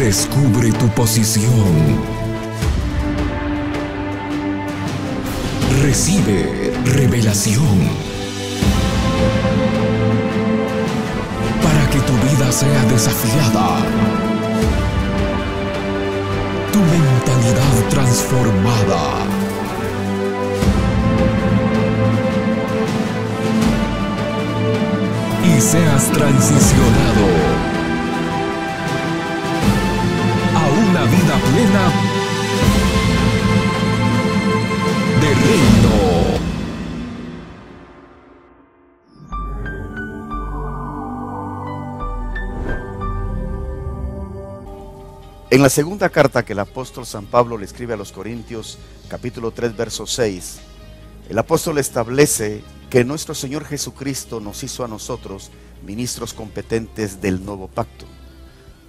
Descubre tu posición. Recibe revelación. Para que tu vida sea desafiada. Tu mentalidad transformada. Y seas transicionado a una vida plena de reino. En la segunda carta que el apóstol San Pablo le escribe a los Corintios, capítulo 3, verso 6, el apóstol establece que nuestro Señor Jesucristo nos hizo a nosotros ministros competentes del nuevo pacto.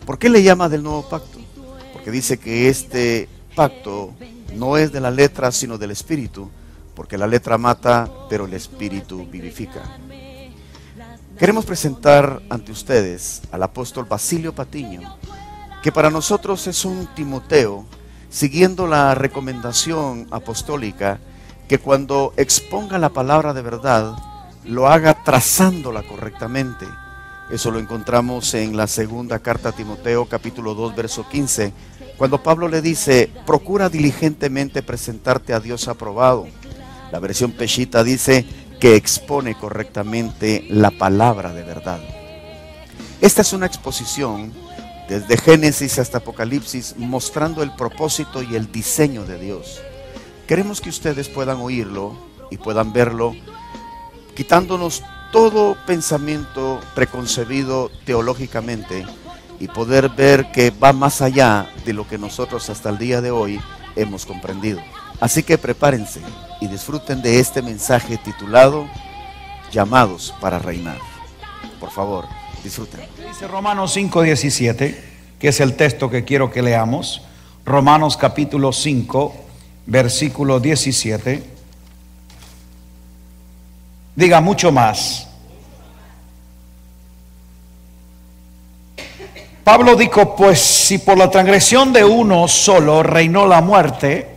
¿Por qué le llama del nuevo pacto? Porque dice que este pacto no es de la letra, sino del espíritu, porque la letra mata, pero el espíritu vivifica. Queremos presentar ante ustedes al apóstol Basilio Patiño, que para nosotros es un Timoteo, siguiendo la recomendación apostólica, que cuando exponga la palabra de verdad, lo haga trazándola correctamente. Eso lo encontramos en la segunda carta a Timoteo, capítulo 2, verso 15, cuando Pablo le dice: procura diligentemente presentarte a Dios aprobado. La versión Peshitta dice que expone correctamente la palabra de verdad. Esta es una exposición desde Génesis hasta Apocalipsis, mostrando el propósito y el diseño de Dios. Queremos que ustedes puedan oírlo y puedan verlo, quitándonos todo pensamiento preconcebido teológicamente y poder ver que va más allá de lo que nosotros hasta el día de hoy hemos comprendido. Así que prepárense y disfruten de este mensaje titulado Llamados para reinar. Por favor, disfruten. Dice Romanos 5:17, que es el texto que quiero que leamos. Romanos capítulo 5, versículo 17. Diga mucho más. Pablo dijo: pues si por la transgresión de uno solo reinó la muerte,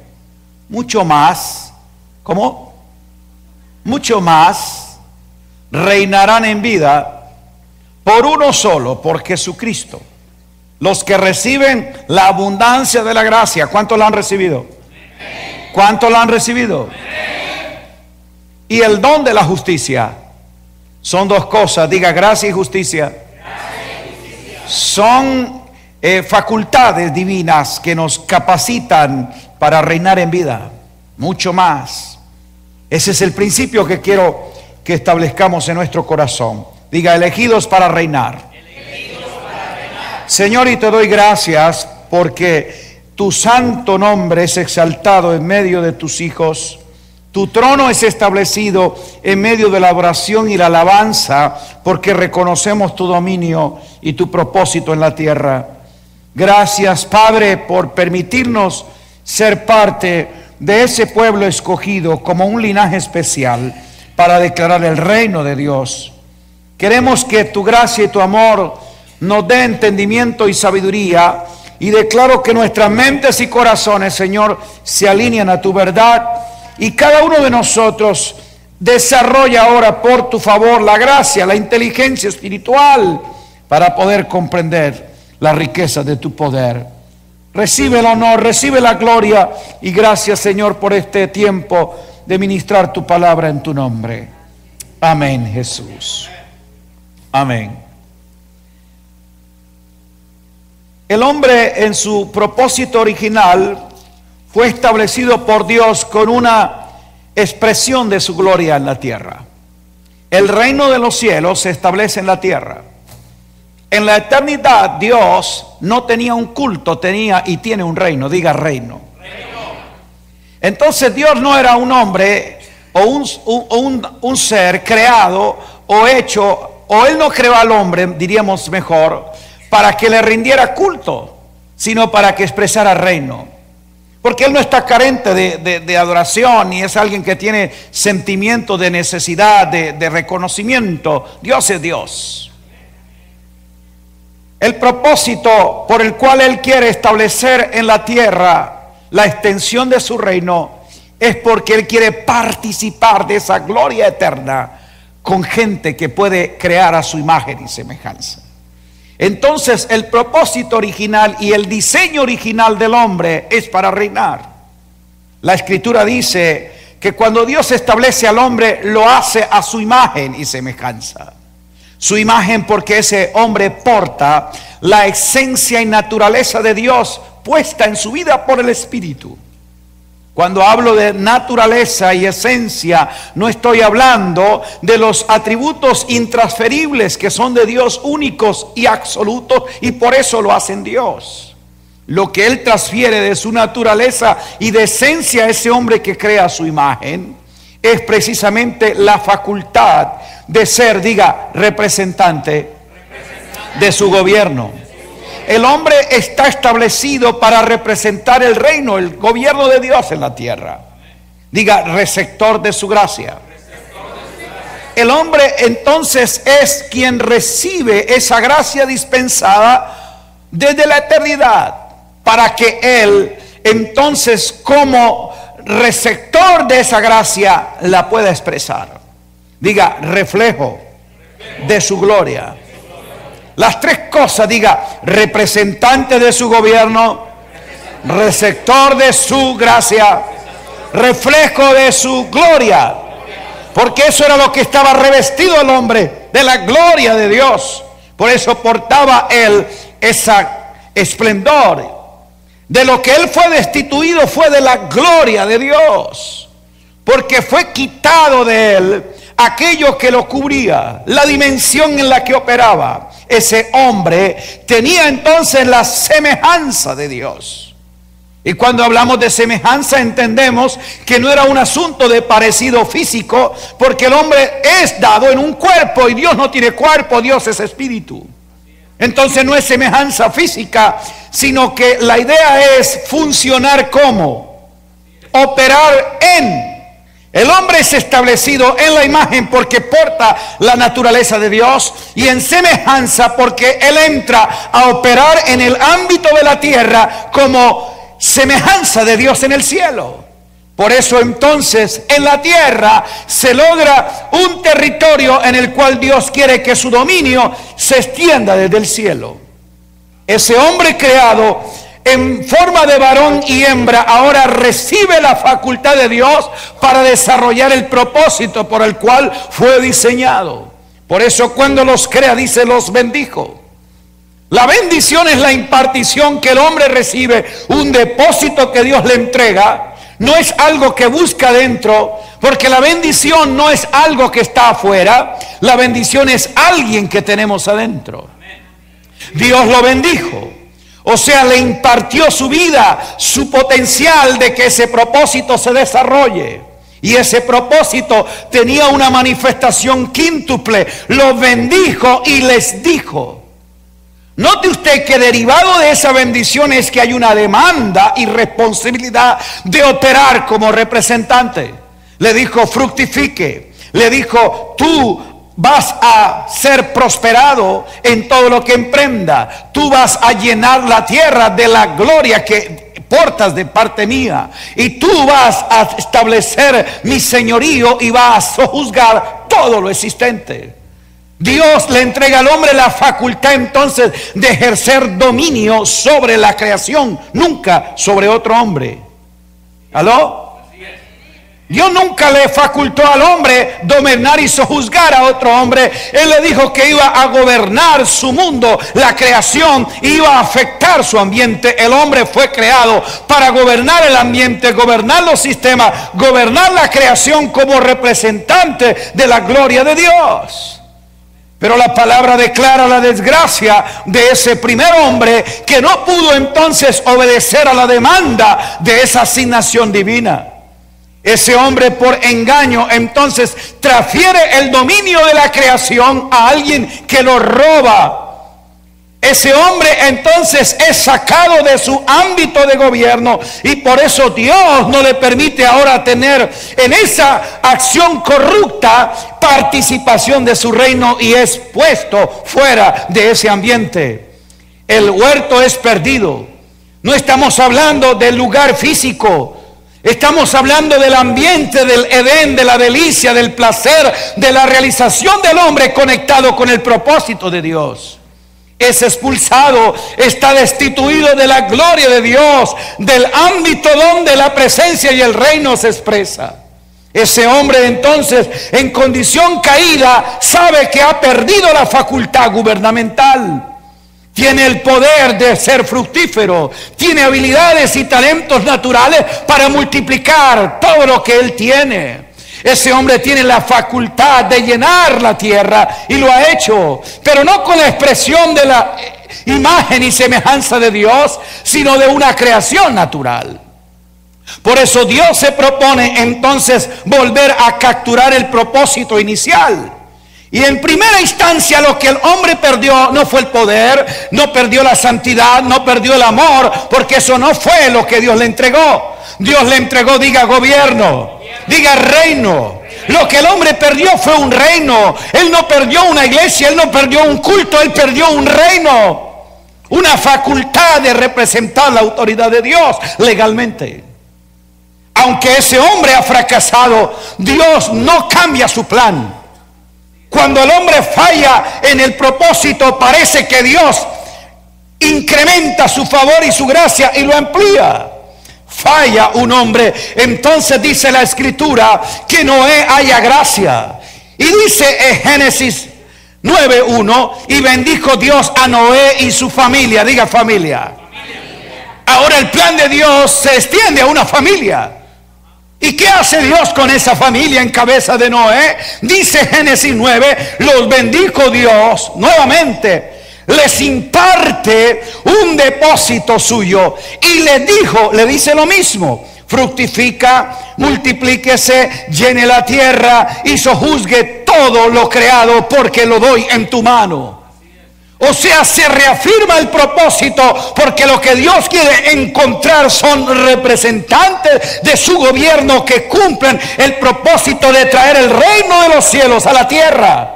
mucho más, ¿cómo? Mucho más reinarán en vida por uno solo, por Jesucristo, los que reciben la abundancia de la gracia. ¿Cuántos la han recibido? ¿Cuántos la han recibido? Y el don de la justicia. Son dos cosas, diga: gracia y justicia. Son facultades divinas que nos capacitan para reinar en vida. Mucho más. Ese es el principio que quiero que establezcamos en nuestro corazón. Diga: elegidos para reinar. Señor, y te doy gracias porque tu santo nombre es exaltado en medio de tus hijos. Tu trono es establecido en medio de la oración y la alabanza, porque reconocemos tu dominio y tu propósito en la tierra. Gracias, Padre, por permitirnos ser parte de ese pueblo escogido como un linaje especial para declarar el reino de Dios. Queremos que tu gracia y tu amor nos dé entendimiento y sabiduría, y declaro que nuestras mentes y corazones, Señor, se alinean a tu verdad, y cada uno de nosotros desarrolla ahora por tu favor la gracia, la inteligencia espiritual para poder comprender la riqueza de tu poder. Recibe el honor, recibe la gloria, y gracias, Señor, por este tiempo de ministrar tu palabra en tu nombre. Amén, Jesús. Amén. El hombre en su propósito original fue establecido por Dios con una expresión de su gloria en la tierra. El reino de los cielos se establece en la tierra. En la eternidad Dios no tenía un culto, tenía y tiene un reino. Diga: reino. Entonces Dios no era un hombre o un ser creado o hecho, o Él no creó al hombre, diríamos mejor, para que le rindiera culto, sino para que expresara reino. Porque Él no está carente de adoración, ni es alguien que tiene sentimiento de necesidad, de reconocimiento. Dios es Dios. El propósito propósito por el cual Él quiere establecer en la tierra la extensión de su reino es porque Él quiere participar de esa gloria eterna con gente que puede crear a su imagen y semejanza. Entonces el propósito original y el diseño original del hombre es para reinar. La Escritura dice que cuando Dios establece al hombre, lo hace a su imagen y semejanza. Su imagen porque ese hombre porta la esencia y naturaleza de Dios puesta en su vida por el Espíritu. Cuando hablo de naturaleza y esencia, no estoy hablando de los atributos intransferibles que son de Dios, únicos y absolutos, y por eso lo hacen Dios. Lo que Él transfiere de su naturaleza y de esencia a ese hombre que crea su imagen es precisamente la facultad de ser, diga, representante de su gobierno. El hombre está establecido para representar el reino, el gobierno de Dios en la tierra. Diga, receptor de su gracia. El hombre entonces es quien recibe esa gracia dispensada desde la eternidad, para que él entonces como receptor de esa gracia la pueda expresar. Diga, reflejo de su gloria. Las tres cosas, diga, representante de su gobierno, receptor de su gracia, reflejo de su gloria. Porque eso era lo que estaba revestido el hombre, de la gloria de Dios. Por eso portaba él ese esplendor. De lo que él fue destituido fue de la gloria de Dios. Porque fue quitado de él aquello que lo cubría, la dimensión en la que operaba. Ese hombre tenía entonces la semejanza de Dios. Y cuando hablamos de semejanza entendemos que no era un asunto de parecido físico, porque el hombre es dado en un cuerpo y Dios no tiene cuerpo, Dios es espíritu. Entonces no es semejanza física, sino que la idea es funcionar como, operar en. El hombre es establecido en la imagen porque porta la naturaleza de Dios, y en semejanza porque él entra a operar en el ámbito de la tierra como semejanza de Dios en el cielo. Por eso entonces en la tierra se logra un territorio en el cual Dios quiere que su dominio se extienda desde el cielo. Ese hombre creado en forma de varón y hembra ahora recibe la facultad de Dios para desarrollar el propósito por el cual fue diseñado. Por eso cuando los crea dice los bendijo. La bendición es la impartición que el hombre recibe, un depósito que Dios le entrega. No es algo que busca dentro, porque la bendición no es algo que está afuera. La bendición es alguien que tenemos adentro. Dios lo bendijo. O sea, le impartió su vida, su potencial de que ese propósito se desarrolle. Y ese propósito tenía una manifestación quíntuple. Los bendijo y les dijo. Note usted que derivado de esa bendición es que hay una demanda y responsabilidad de operar como representante. Le dijo, fructifique. Le dijo, tú vas a ser prosperado en todo lo que emprenda. Tú vas a llenar la tierra de la gloria que portas de parte mía. Y tú vas a establecer mi señorío y vas a sojuzgar todo lo existente. Dios le entrega al hombre la facultad entonces de ejercer dominio sobre la creación, nunca sobre otro hombre. ¿Aló? Dios nunca le facultó al hombre dominar y sojuzgar a otro hombre. Él le dijo que iba a gobernar su mundo, la creación, iba a afectar su ambiente. El hombre fue creado para gobernar el ambiente, gobernar los sistemas, gobernar la creación como representante de la gloria de Dios. Pero la palabra declara la desgracia de ese primer hombre que no pudo entonces obedecer a la demanda de esa asignación divina. Ese hombre por engaño entonces transfiere el dominio de la creación a alguien que lo roba. Ese hombre entonces es sacado de su ámbito de gobierno y por eso Dios no le permite ahora tener en esa acción corrupta participación de su reino y es puesto fuera de ese ambiente. el huerto es perdido. No estamos hablando del lugar físico. Estamos hablando del ambiente del Edén, de la delicia, del placer, de la realización del hombre conectado con el propósito de Dios. Es expulsado, está destituido de la gloria de Dios, del ámbito donde la presencia y el reino se expresa. Ese hombre entonces, en condición caída, sabe que ha perdido la facultad gubernamental. Tiene el poder de ser fructífero, tiene habilidades y talentos naturales para multiplicar todo lo que él tiene. Ese hombre tiene la facultad de llenar la tierra y lo ha hecho, pero no con la expresión de la imagen y semejanza de Dios, sino de una creación natural. Por eso Dios se propone entonces volver a capturar el propósito inicial. Y en primera instancia lo que el hombre perdió no fue el poder, no perdió la santidad, no perdió el amor, porque eso no fue lo que Dios le entregó. Dios le entregó, diga gobierno, diga reino. Lo que el hombre perdió fue un reino. Él no perdió una iglesia, él no perdió un culto, él perdió un reino. Una facultad de representar la autoridad de Dios legalmente. Aunque ese hombre ha fracasado, Dios no cambia su plan. Cuando el hombre falla en el propósito, parece que Dios incrementa su favor y su gracia y lo amplía. Falla un hombre, entonces dice la escritura que Noé halla gracia. Y dice en Génesis 9:1, y bendijo Dios a Noé y su familia. Diga familia. Ahora el plan de Dios se extiende a una familia. ¿Y qué hace Dios con esa familia en cabeza de Noé? Dice Génesis 9, los bendijo Dios nuevamente, les imparte un depósito suyo y le dice lo mismo: fructifica, multiplíquese, llene la tierra y sojuzgue todo lo creado, porque lo doy en tu mano. O sea, se reafirma el propósito, porque lo que Dios quiere encontrar son representantes de su gobierno que cumplen el propósito de traer el reino de los cielos a la tierra.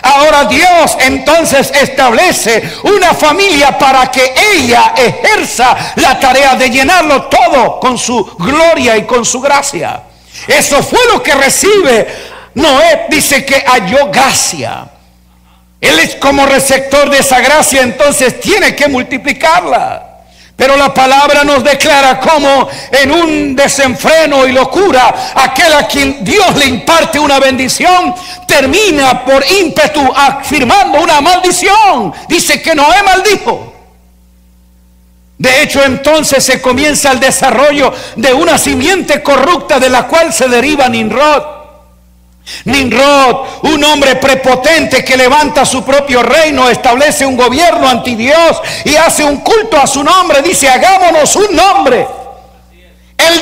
Ahora Dios entonces establece una familia para que ella ejerza la tarea de llenarlo todo con su gloria y con su gracia. Eso fue lo que recibe Noé. Dice que halló gracia. Él es como receptor de esa gracia, entonces tiene que multiplicarla. Pero la palabra nos declara cómo en un desenfreno y locura, aquel a quien Dios le imparte una bendición, termina por ímpetu afirmando una maldición. Dice que Noé maldijo. De hecho, entonces se comienza el desarrollo de una simiente corrupta de la cual se deriva Nimrod. Nimrod, un hombre prepotente que levanta su propio reino, establece un gobierno anti Dios y hace un culto a su nombre. Dice: hagámonos un nombre. Él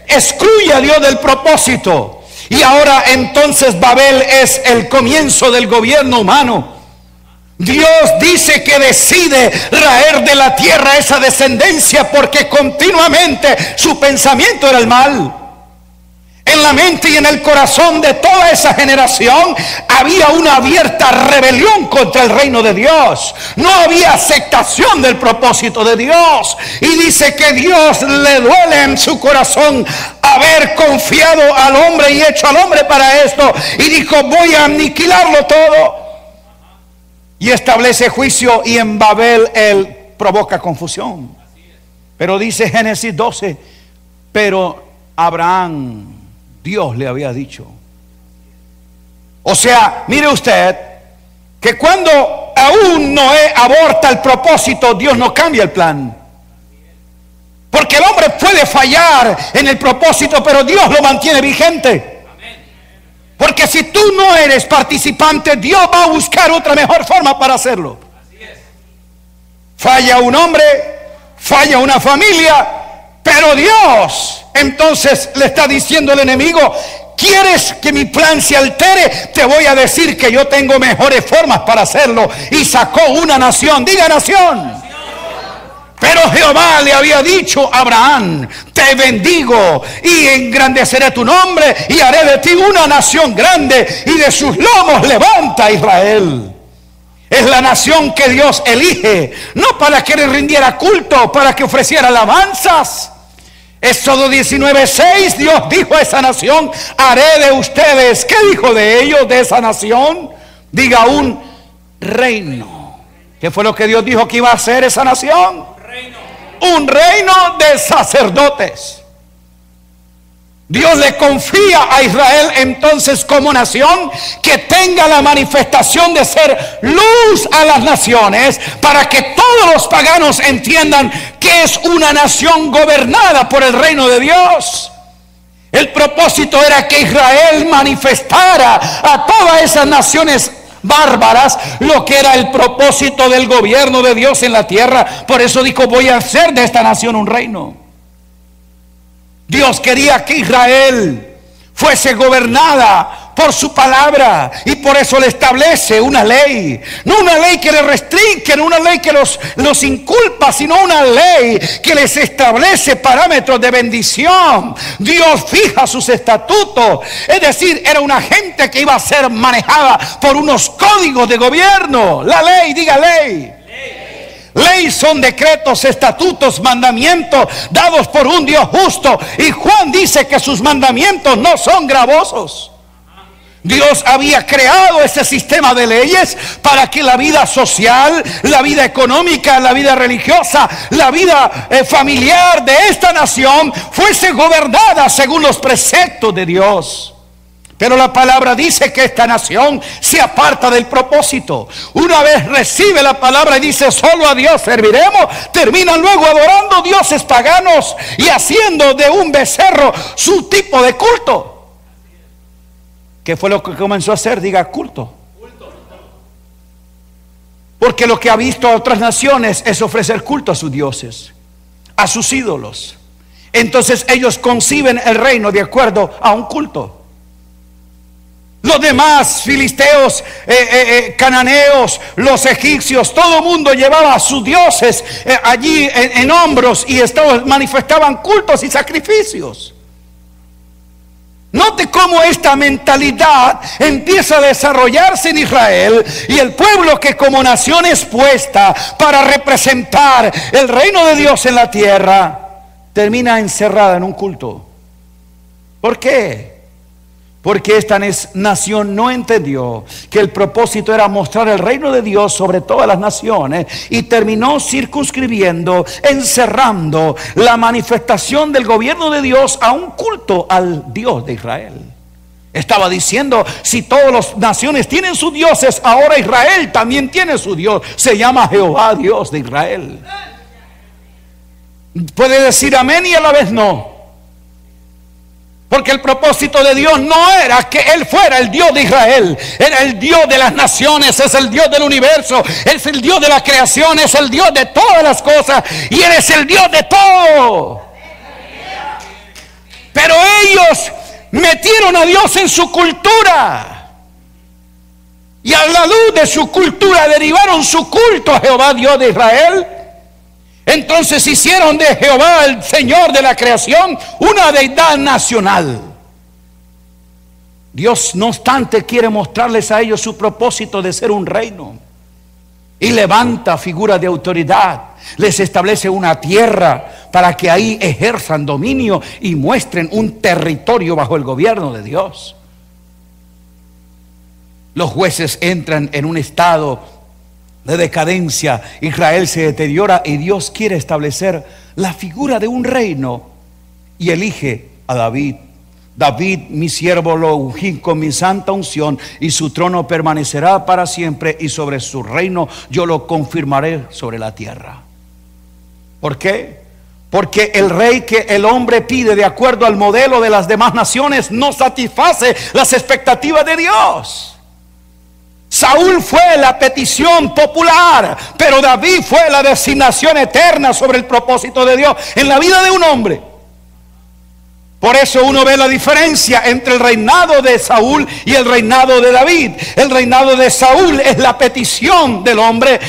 excluye a Dios del propósito. Y ahora entonces Babel es el comienzo del gobierno humano. Dios dice que decide raer de la tierra esa descendencia, porque continuamente su pensamiento era el mal. En la mente y en el corazón de toda esa generación había una abierta rebelión contra el reino de Dios. No había aceptación del propósito de Dios. Y dice que Dios le duele en su corazón haber confiado al hombre y hecho al hombre para esto. Y dijo: voy a aniquilarlo todo. Y establece juicio, y en Babel él provoca confusión. Pero dice Génesis 12, pero Abraham, Dios le había dicho. O sea, mire usted que cuando aún Noé aborta el propósito, Dios no cambia el plan. Porque el hombre puede fallar en el propósito, pero Dios lo mantiene vigente. Porque si tú no eres participante, Dios va a buscar otra mejor forma para hacerlo. Falla un hombre, falla una familia, pero Dios entonces le está diciendo al enemigo: ¿quieres que mi plan se altere? Te voy a decir que yo tengo mejores formas para hacerlo. Y sacó una nación. Diga nación. Pero Jehová le había dicho a Abraham: te bendigo y engrandeceré tu nombre y haré de ti una nación grande, y de sus lomos levanta a Israel. Es la nación que Dios elige, no para que le rindiera culto, para que ofreciera alabanzas. Éxodo 19:6, Dios dijo a esa nación: haré de ustedes, ¿qué dijo de ellos, de esa nación? Diga, un reino. ¿Qué fue lo que Dios dijo que iba a hacer esa nación? Un reino de sacerdotes. Dios le confía a Israel entonces como nación que tenga la manifestación de ser luz a las naciones, para que todos los paganos entiendan que es una nación gobernada por el reino de Dios. El propósito era que Israel manifestara a todas esas naciones bárbaras lo que era el propósito del gobierno de Dios en la tierra. Por eso dijo: voy a hacer de esta nación un reino. Dios quería que Israel fuese gobernada por su palabra, y por eso le establece una ley. No una ley que le restringe, no una ley que los inculpa, sino una ley que les establece parámetros de bendición. Dios fija sus estatutos, es decir, era una gente que iba a ser manejada por unos códigos de gobierno. La ley, diga ley. Ley son decretos, estatutos, mandamientos dados por un Dios justo. Y Juan dice que sus mandamientos no son gravosos. Dios había creado ese sistema de leyes para que la vida social, la vida económica, la vida religiosa, la vida familiar de esta nación fuese gobernada según los preceptos de Dios. Pero la palabra dice que esta nación se aparta del propósito. Una vez recibe la palabra y dice: solo a Dios serviremos, terminan luego adorando dioses paganos y haciendo de un becerro su tipo de culto. ¿Qué fue lo que comenzó a hacer? Diga, culto. Porque lo que ha visto a otras naciones es ofrecer culto a sus dioses, a sus ídolos. Entonces ellos conciben el reino de acuerdo a un culto. Los demás, filisteos, cananeos, los egipcios, todo el mundo llevaba a sus dioses allí en hombros, y manifestaban cultos y sacrificios. Note cómo esta mentalidad empieza a desarrollarse en Israel, y el pueblo que como nación es puesta para representar el reino de Dios en la tierra, termina encerrada en un culto. ¿Por qué? Porque esta nación no entendió que el propósito era mostrar el reino de Dios sobre todas las naciones, y terminó circunscribiendo, encerrando la manifestación del gobierno de Dios a un culto al Dios de Israel. Estaba diciendo: si todas las naciones tienen sus dioses, ahora Israel también tiene su Dios. Se llama Jehová, Dios de Israel. Puede decir amén y a la vez no. Porque el propósito de Dios no era que Él fuera el Dios de Israel. Era el Dios de las naciones, es el Dios del universo, es el Dios de la creación, es el Dios de todas las cosas, y Él es el Dios de todo. Pero ellos metieron a Dios en su cultura, y a la luz de su cultura derivaron su culto a Jehová, Dios de Israel. Entonces hicieron de Jehová, el Señor de la creación, una deidad nacional. Dios, no obstante, quiere mostrarles a ellos su propósito de ser un reino, y levanta figuras de autoridad. Les establece una tierra para que ahí ejerzan dominio y muestren un territorio bajo el gobierno de Dios. Los jueces entran en un estado de decadencia. Israel se deteriora, y Dios quiere establecer la figura de un reino, y elige a David. David, mi siervo, lo ungí con mi santa unción, y su trono permanecerá para siempre, y sobre su reino yo lo confirmaré sobre la tierra. ¿Por qué? Porque el rey que el hombre pide de acuerdo al modelo de las demás naciones no satisface las expectativas de Dios. Saúl fue la petición popular, pero David fue la designación eterna sobre el propósito de Dios en la vida de un hombre. Por eso uno ve la diferencia entre el reinado de Saúl y el reinado de David. El reinado de Saúl es la petición del hombre.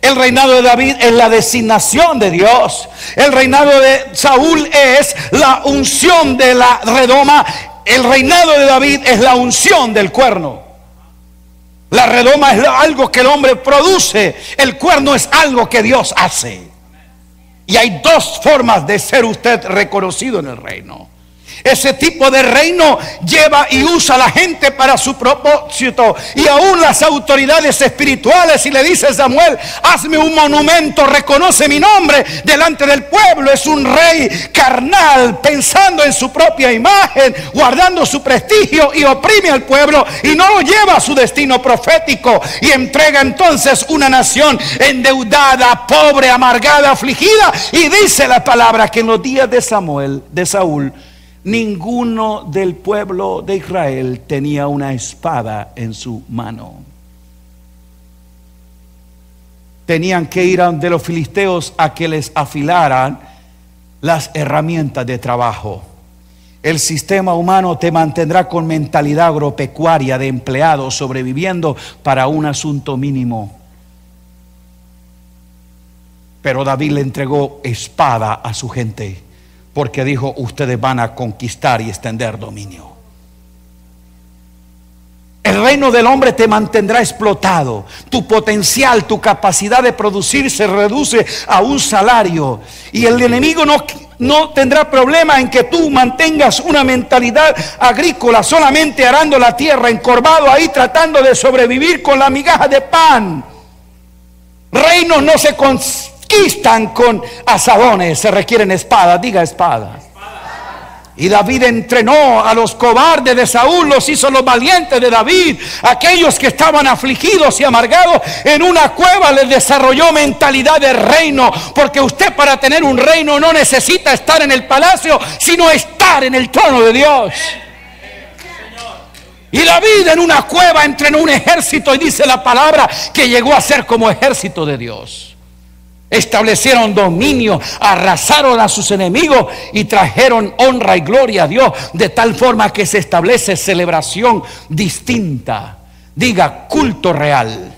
El reinado de David es la designación de Dios. El reinado de Saúl es la unción de la redoma. El reinado de David es la unción del cuerno. La redoma es algo que el hombre produce. El cuerno es algo que Dios hace. Y hay dos formas de ser usted reconocido en el reino. Ese tipo de reino lleva y usa a la gente para su propósito. Y aún las autoridades espirituales, y le dice Samuel: hazme un monumento, reconoce mi nombre delante del pueblo. Es un rey carnal, pensando en su propia imagen, guardando su prestigio, y oprime al pueblo y no lo lleva a su destino profético. Y entrega entonces una nación endeudada, pobre, amargada, afligida. Y dice la palabra que en los días de Saúl, ninguno del pueblo de Israel tenía una espada en su mano. Tenían que ir ante los filisteos a que les afilaran las herramientas de trabajo. El sistema humano te mantendrá con mentalidad agropecuaria de empleado, sobreviviendo para un asunto mínimo. Pero David le entregó espada a su gente, porque dijo: ustedes van a conquistar y extender dominio. El reino del hombre te mantendrá explotado. Tu potencial, tu capacidad de producir se reduce a un salario. Y el enemigo no tendrá problema en que tú mantengas una mentalidad agrícola, solamente arando la tierra, encorvado ahí tratando de sobrevivir con la migaja de pan. Reinos no se conquistan con asadones, se requieren espadas. Diga espada. Y David entrenó a los cobardes de Saúl, los hizo los valientes de David. Aquellos que estaban afligidos y amargados en una cueva, les desarrolló mentalidad de reino. Porque usted, para tener un reino, no necesita estar en el palacio, sino estar en el trono de Dios. Y David en una cueva entrenó un ejército, y dice la palabra que llegó a ser como ejército de Dios. Establecieron dominio, arrasaron a sus enemigos y trajeron honra y gloria a Dios, de tal forma que se establece celebración distinta. Diga, culto real.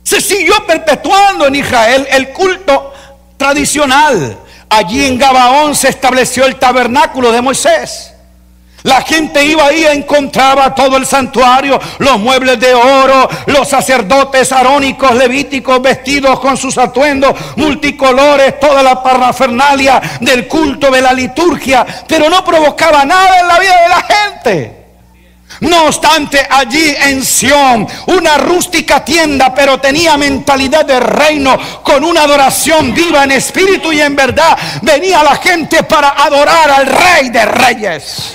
Se siguió perpetuando en Israel el culto tradicional. Allí en Gabaón se estableció el tabernáculo de Moisés. La gente iba ahí, encontraba todo el santuario, los muebles de oro, los sacerdotes arónicos, levíticos, vestidos con sus atuendos multicolores, toda la parafernalia del culto, de la liturgia, pero no provocaba nada en la vida de la gente. No obstante, allí en Sión, una rústica tienda, pero tenía mentalidad de reino, con una adoración viva en espíritu y en verdad, venía la gente para adorar al Rey de Reyes.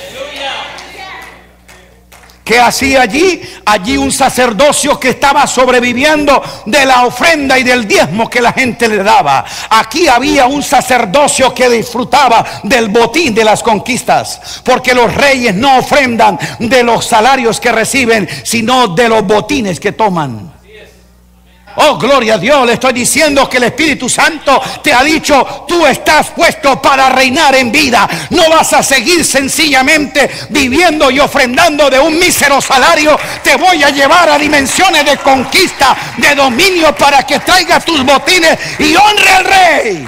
¿Qué hacía allí? Allí un sacerdocio que estaba sobreviviendo de la ofrenda y del diezmo que la gente le daba. Aquí había un sacerdocio que disfrutaba del botín de las conquistas, porque los reyes no ofrendan de los salarios que reciben, sino de los botines que toman. Oh, gloria a Dios. Le estoy diciendo que el Espíritu Santo te ha dicho: tú estás puesto para reinar en vida. No vas a seguir sencillamente viviendo y ofrendando de un mísero salario. Te voy a llevar a dimensiones de conquista, de dominio, para que traigas tus botines y honre al Rey.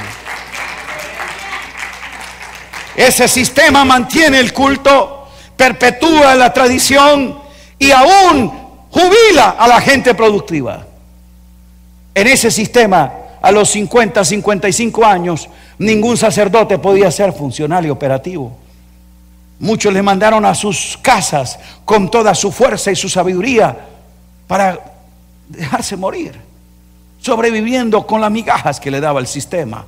Ese sistema mantiene el culto, perpetúa la tradición y aún jubila a la gente productiva. En ese sistema, a los 50, 55 años, ningún sacerdote podía ser funcional y operativo. Muchos le mandaron a sus casas con toda su fuerza y su sabiduría para dejarse morir, sobreviviendo con las migajas que le daba el sistema.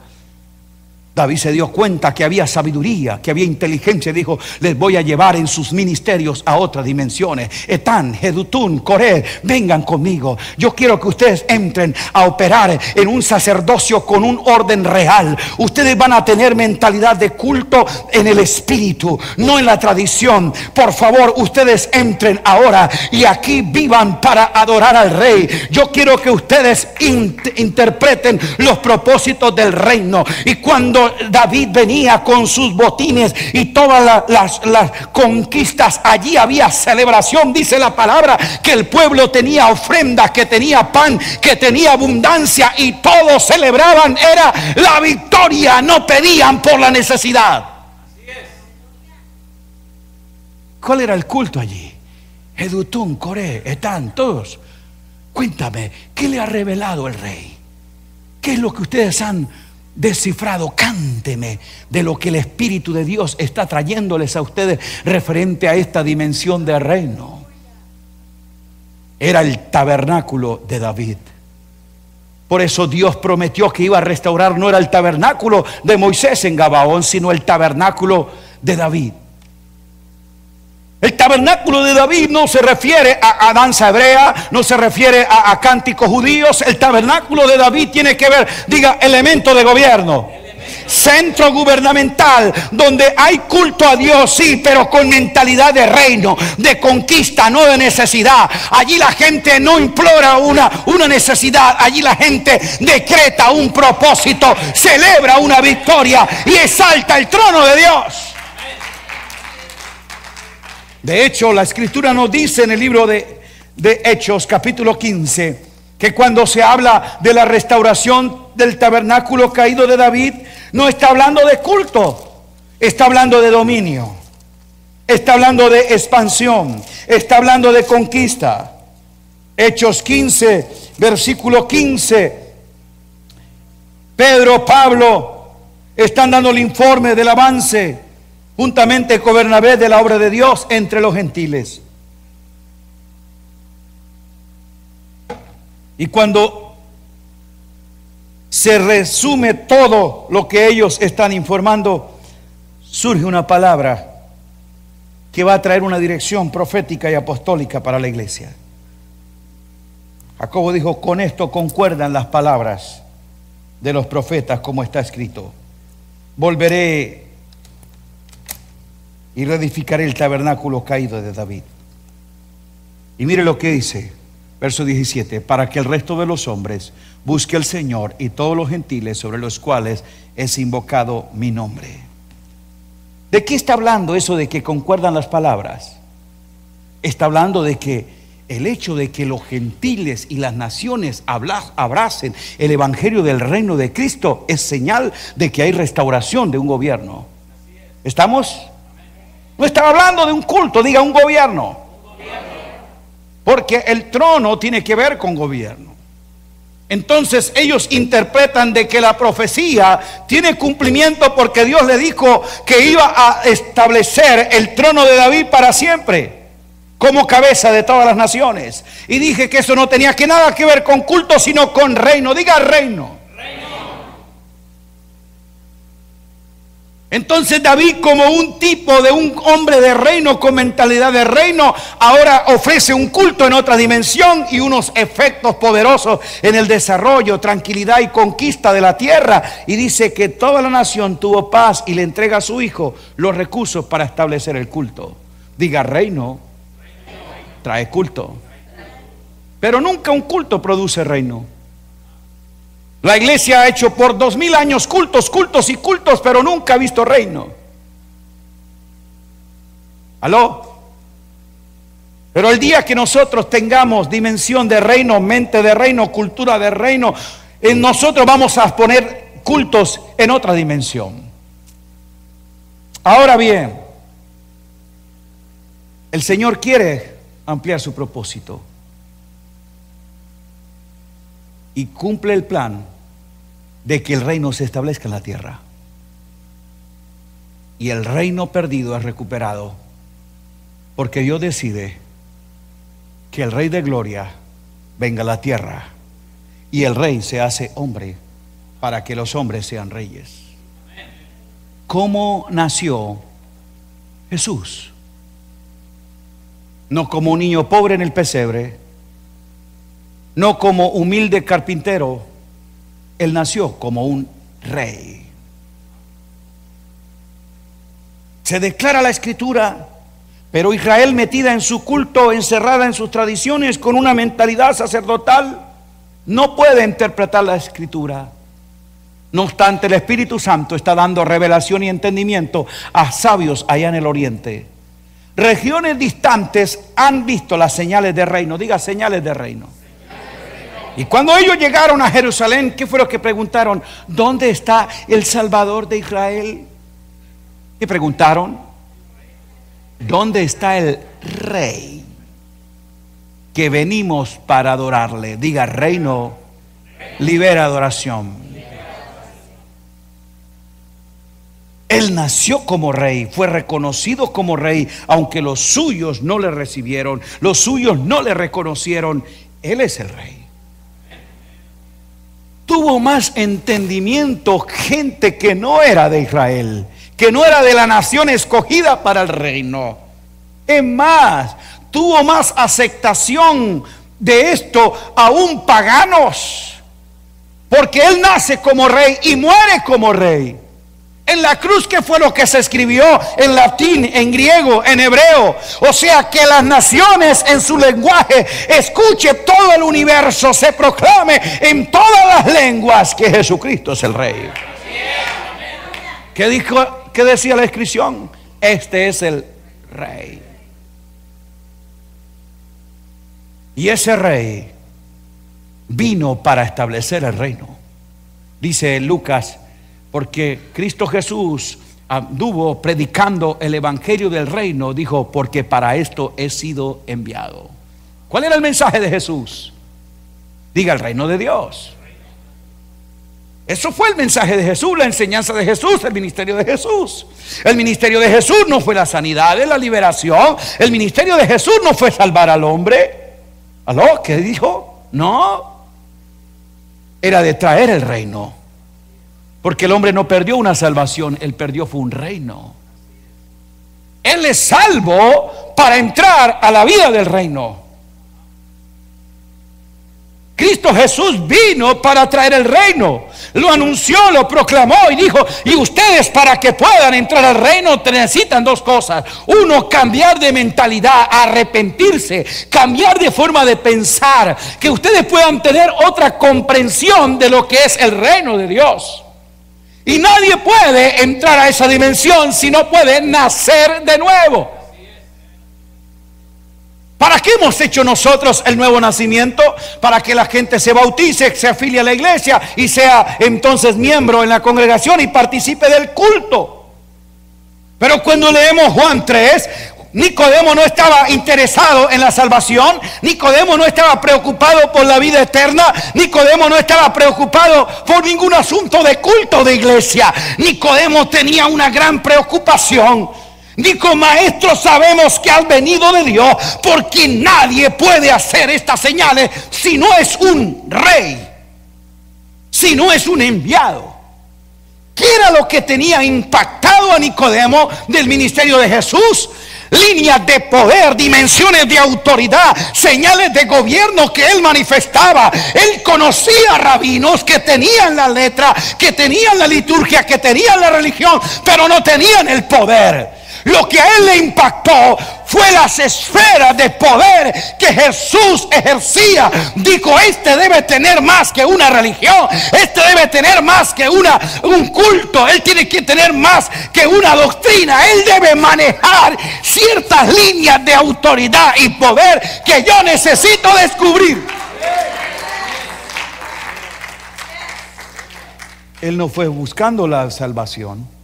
David se dio cuenta que había sabiduría, que había inteligencia, y dijo: les voy a llevar en sus ministerios a otras dimensiones. Etán, Jedutún, Coré, vengan conmigo. Yo quiero que ustedes entren a operar en un sacerdocio con un orden real. Ustedes van a tener mentalidad de culto en el espíritu, no en la tradición. Por favor, ustedes entren ahora y aquí vivan para adorar al Rey. Yo quiero que ustedes interpreten los propósitos del reino. Y cuando David venía con sus botines y todas las conquistas, allí había celebración. Dice la palabra que el pueblo tenía ofrenda, que tenía pan, que tenía abundancia, y todos celebraban. Era la victoria, no pedían por la necesidad. ¿Cuál era el culto allí? Edutún, Coré, están todos. Cuéntame, ¿qué le ha revelado el rey? ¿Qué es lo que ustedes han descifrado? Cánteme de lo que el Espíritu de Dios está trayéndoles a ustedes referente a esta dimensión del reino. Era el tabernáculo de David. Por eso Dios prometió que iba a restaurar, no era el tabernáculo de Moisés en Gabaón, sino el tabernáculo de David. El tabernáculo de David no se refiere a danza hebrea, no se refiere a cánticos judíos. El tabernáculo de David tiene que ver, diga, elemento de gobierno, centro gubernamental, donde hay culto a Dios, sí, pero con mentalidad de reino, de conquista, no de necesidad. Allí la gente no implora una necesidad, allí la gente decreta un propósito, celebra una victoria y exalta el trono de Dios. De hecho, la Escritura nos dice en el libro de Hechos, capítulo 15, que cuando se habla de la restauración del tabernáculo caído de David, no está hablando de culto, está hablando de dominio, está hablando de expansión, está hablando de conquista. Hechos 15, versículo 15. Pedro, Pablo están dando el informe del avance juntamente con Bernabé de la obra de Dios entre los gentiles. Y cuando se resume todo lo que ellos están informando, surge una palabra que va a traer una dirección profética y apostólica para la iglesia. Jacobo dijo: con esto concuerdan las palabras de los profetas, como está escrito: volveré y reedificaré el tabernáculo caído de David. Y mire lo que dice, verso 17: para que el resto de los hombres busque al Señor y todos los gentiles sobre los cuales es invocado mi nombre. ¿De qué está hablando eso de que concuerdan las palabras? Está hablando de que el hecho de que los gentiles y las naciones abracen el evangelio del reino de Cristo es señal de que hay restauración de un gobierno. ¿Estamos? No estaba hablando de un culto, diga un gobierno. Porque el trono tiene que ver con gobierno. Entonces ellos interpretan de que la profecía tiene cumplimiento porque Dios le dijo que iba a establecer el trono de David para siempre, como cabeza de todas las naciones. Y dije que eso no tenía que nada que ver con culto, sino con reino. Diga reino. Entonces David, como un tipo de un hombre de reino con mentalidad de reino, ahora ofrece un culto en otra dimensión y unos efectos poderosos en el desarrollo, tranquilidad y conquista de la tierra. Y dice que toda la nación tuvo paz y le entrega a su hijo los recursos para establecer el culto. Diga reino, trae culto. Pero nunca un culto produce reino. La iglesia ha hecho por 2000 años cultos, cultos y cultos, pero nunca ha visto reino. ¿Aló? Pero el día que nosotros tengamos dimensión de reino, mente de reino, cultura de reino, en nosotros vamos a poner cultos en otra dimensión. Ahora bien, el Señor quiere ampliar su propósito y cumple el plan de que el reino se establezca en la tierra y el reino perdido es recuperado, porque Dios decide que el Rey de Gloria venga a la tierra y el Rey se hace hombre para que los hombres sean reyes. ¿Cómo nació Jesús? No como un niño pobre en el pesebre, no como humilde carpintero. Él nació como un rey. Se declara la Escritura, pero Israel, metida en su culto, encerrada en sus tradiciones, con una mentalidad sacerdotal, no puede interpretar la Escritura. No obstante, el Espíritu Santo está dando revelación y entendimiento a sabios allá en el oriente. Regiones distantes han visto las señales de reino. Diga señales de reino. Y cuando ellos llegaron a Jerusalén, ¿qué fue lo que preguntaron? ¿Dónde está el Salvador de Israel? ¿Qué preguntaron? ¿Dónde está el Rey que venimos para adorarle. Diga: reino, libera adoración. Él nació como rey, fue reconocido como rey, aunque los suyos no le recibieron, los suyos no le reconocieron. Él es el rey. Tuvo más entendimiento gente que no era de Israel, que no era de la nación escogida para el reino. Es más, tuvo más aceptación de esto aún paganos, porque él nace como rey y muere como rey. En la cruz, ¿qué fue lo que se escribió? En latín, en griego, en hebreo. O sea, que las naciones en su lenguaje escuche, todo el universo se proclame en todas las lenguas que Jesucristo es el rey. ¿Qué dijo? ¿Qué decía la inscripción? Este es el rey. Y ese rey vino para establecer el reino. Dice Lucas: porque Cristo Jesús anduvo predicando el evangelio del reino, dijo, porque para esto he sido enviado. ¿Cuál era el mensaje de Jesús? Diga: el reino de Dios. Eso fue el mensaje de Jesús, la enseñanza de Jesús, el ministerio de Jesús. El ministerio de Jesús no fue la sanidad, es la liberación. El ministerio de Jesús no fue salvar al hombre. ¿Aló? ¿Qué dijo? No. Era de traer el reino. Porque el hombre no perdió una salvación, él perdió fue un reino. Él es salvo para entrar a la vida del reino. Cristo Jesús vino para traer el reino. Lo anunció, lo proclamó y dijo: y ustedes, para que puedan entrar al reino, necesitan dos cosas. Uno, cambiar de mentalidad, arrepentirse, cambiar de forma de pensar, que ustedes puedan tener otra comprensión de lo que es el reino de Dios. Y nadie puede entrar a esa dimensión si no puede nacer de nuevo. ¿Para qué hemos hecho nosotros el nuevo nacimiento? Para que la gente se bautice, se afilie a la iglesia y sea entonces miembro en la congregación y participe del culto. Pero cuando leemos Juan 3, Nicodemo no estaba interesado en la salvación. Nicodemo no estaba preocupado por la vida eterna. Nicodemo no estaba preocupado por ningún asunto de culto de iglesia. Nicodemo tenía una gran preocupación. Dijo: maestro, sabemos que has venido de Dios, porque nadie puede hacer estas señales si no es un rey, si no es un enviado. ¿Qué era lo que tenía impactado a Nicodemo del ministerio de Jesús? Líneas de poder, dimensiones de autoridad, señales de gobierno que él manifestaba. Él conocía rabinos que tenían la letra, que tenían la liturgia, que tenían la religión, pero no tenían el poder. Lo que a él le impactó fue las esferas de poder que Jesús ejercía. Dijo: este debe tener más que una religión, este debe tener más que un culto, él tiene que tener más que una doctrina, él debe manejar ciertas líneas de autoridad y poder que yo necesito descubrir. Él no fue buscando la salvación.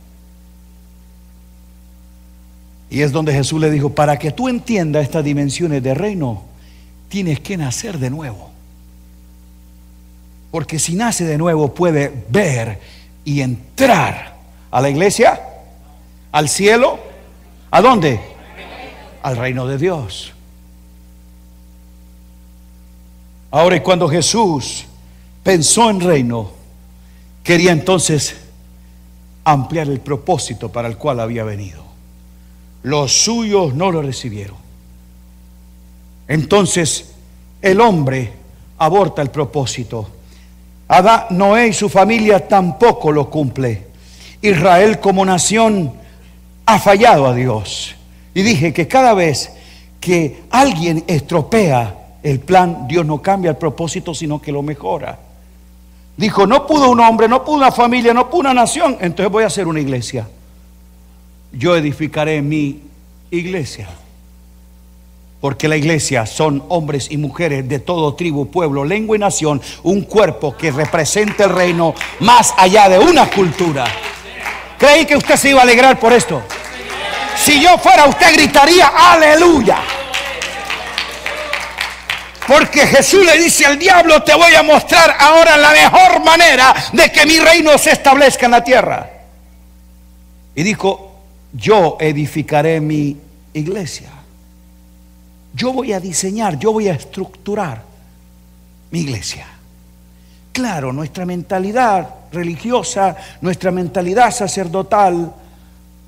Y es donde Jesús le dijo: para que tú entiendas estas dimensiones de reino, tienes que nacer de nuevo. Porque si nace de nuevo, puede ver y entrar a la iglesia, al cielo. ¿A dónde? Al reino de Dios. Ahora, y cuando Jesús pensó en reino, quería entonces ampliar el propósito para el cual había venido. Los suyos no lo recibieron. Entonces el hombre aborta el propósito. Noé y su familia tampoco lo cumple. Israel como nación ha fallado a Dios. Y dije que cada vez que alguien estropea el plan, Dios no cambia el propósito, sino que lo mejora. Dijo: no pudo un hombre, no pudo una familia, no pudo una nación, entonces voy a hacer una iglesia. Yo edificaré mi iglesia. Porque la iglesia son hombres y mujeres de todo tribu, pueblo, lengua y nación. Un cuerpo que representa el reino más allá de una cultura. Creí que usted se iba a alegrar por esto. Si yo fuera, usted gritaría aleluya. Porque Jesús le dice al diablo: te voy a mostrar ahora la mejor manera de que mi reino se establezca en la tierra. Y dijo: yo edificaré mi iglesia. Yo voy a diseñar, yo voy a estructurar mi iglesia. Claro, nuestra mentalidad religiosa, nuestra mentalidad sacerdotal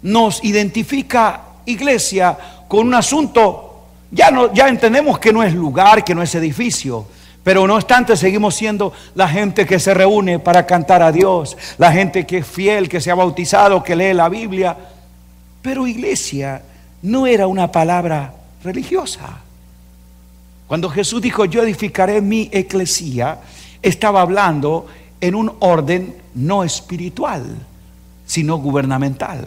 nos identifica iglesia con un asunto. Ya entendemos que no es lugar, que no es edificio, pero no obstante seguimos siendo la gente que se reúne para cantar a Dios, la gente que es fiel, que se ha bautizado, que lee la Biblia. Pero iglesia no era una palabra religiosa. Cuando Jesús dijo: yo edificaré mi eclesía, estaba hablando en un orden no espiritual, sino gubernamental.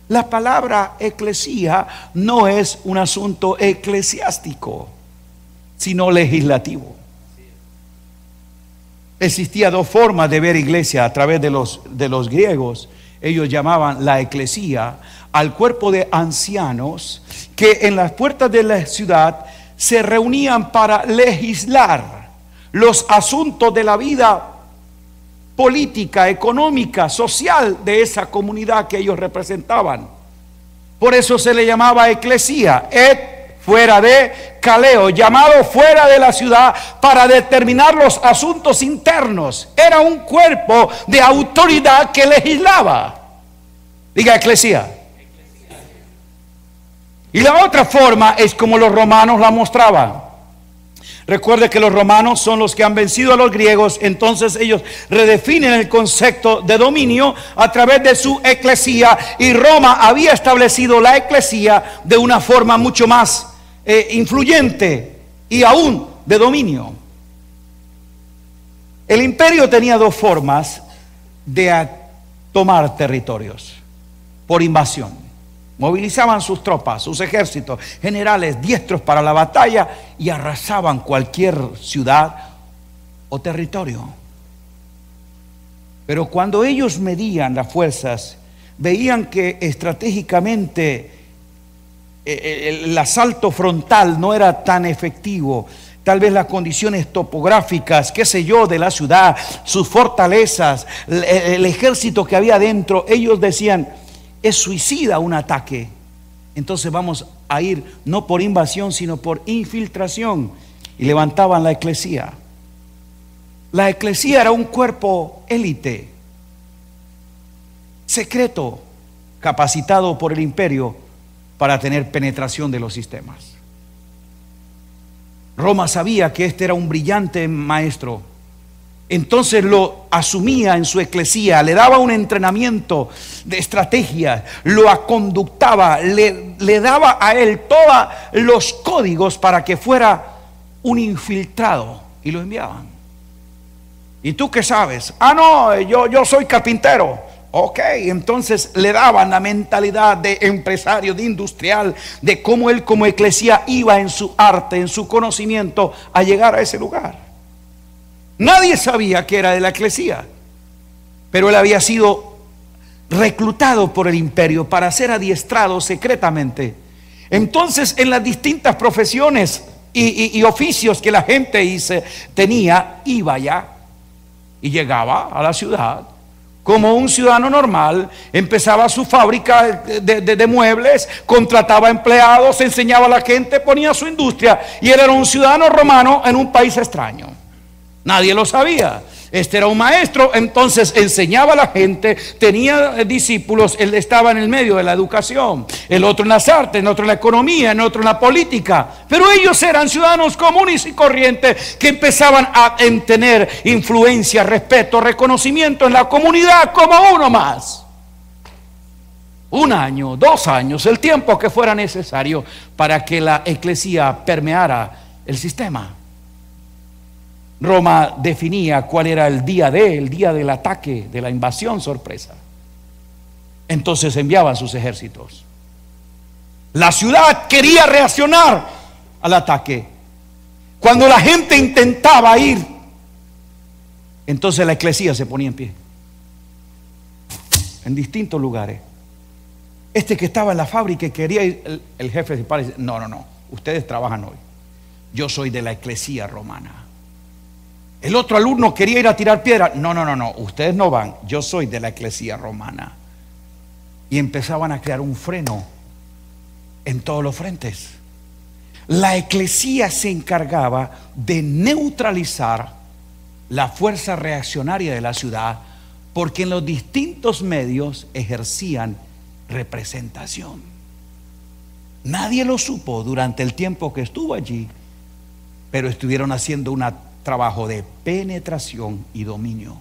La palabra eclesía no es un asunto eclesiástico, sino legislativo. Existía dos formas de ver iglesia a través de los griegos. Ellos llamaban la eclesía al cuerpo de ancianos que en las puertas de la ciudad se reunían para legislar los asuntos de la vida política, económica, social de esa comunidad que ellos representaban. Por eso se le llamaba eclesía, fuera de kaleo, llamado fuera de la ciudad para determinar los asuntos internos. Era un cuerpo de autoridad que legislaba. Diga eclesía. Y la otra forma es como los romanos la mostraban. Recuerde que los romanos son los que han vencido a los griegos, entonces ellos redefinen el concepto de dominio a través de su eclesía, y Roma había establecido la eclesía de una forma mucho más influyente y aún de dominio. El imperio tenía dos formas de tomar territorios: por invasión. Movilizaban sus tropas, sus ejércitos, generales diestros para la batalla, y arrasaban cualquier ciudad o territorio. Pero cuando ellos medían las fuerzas, veían que estratégicamente el asalto frontal no era tan efectivo. Tal vez las condiciones topográficas, qué sé yo, de la ciudad, sus fortalezas, el ejército que había dentro, ellos decían: es suicida un ataque. Entonces vamos a ir no por invasión, sino por infiltración. Y levantaban la eclesía. La eclesía era un cuerpo élite, secreto, capacitado por el imperio para tener penetración de los sistemas. Roma sabía que este era un brillante maestro. Entonces lo asumía en su eclesía, le daba un entrenamiento de estrategia, lo aconductaba, le daba a él todos los códigos para que fuera un infiltrado, y lo enviaban. ¿Y tú qué sabes? No, yo soy carpintero. Ok, entonces le daban la mentalidad de empresario, de industrial, de cómo él como eclesía iba en su arte, en su conocimiento a llegar a ese lugar. Nadie sabía que era de la eclesía, pero él había sido reclutado por el imperio para ser adiestrado secretamente. Entonces, en las distintas profesiones y oficios que la gente tenía, iba ya y llegaba a la ciudad como un ciudadano normal, empezaba su fábrica de muebles, contrataba empleados, enseñaba a la gente, ponía su industria, y él era un ciudadano romano en un país extraño. Nadie lo sabía. Este era un maestro, entonces enseñaba a la gente, tenía discípulos, él estaba en el medio de la educación, el otro en las artes, el otro en la economía, el otro en la política. Pero ellos eran ciudadanos comunes y corrientes que empezaban a tener influencia, respeto, reconocimiento en la comunidad como uno más. 1 año, 2 años, el tiempo que fuera necesario para que la eclesía permeara el sistema. Roma definía cuál era el día del ataque, de la invasión sorpresa. Entonces enviaban sus ejércitos. La ciudad quería reaccionar al ataque. Cuando la gente intentaba ir, entonces la eclesía se ponía en pie en distintos lugares. Este que estaba en la fábrica y quería ir, el jefe de padres, no, ustedes trabajan hoy. yo soy de la eclesía romana. El otro alumno quería ir a tirar piedra. No, ustedes no van, yo soy de la eclesía romana. Y empezaban a crear un freno en todos los frentes. La eclesía se encargaba de neutralizar la fuerza reaccionaria de la ciudad, porque en los distintos medios ejercían representación. Nadie lo supo durante el tiempo que estuvo allí, pero estuvieron haciendo un trabajo de penetración y dominio.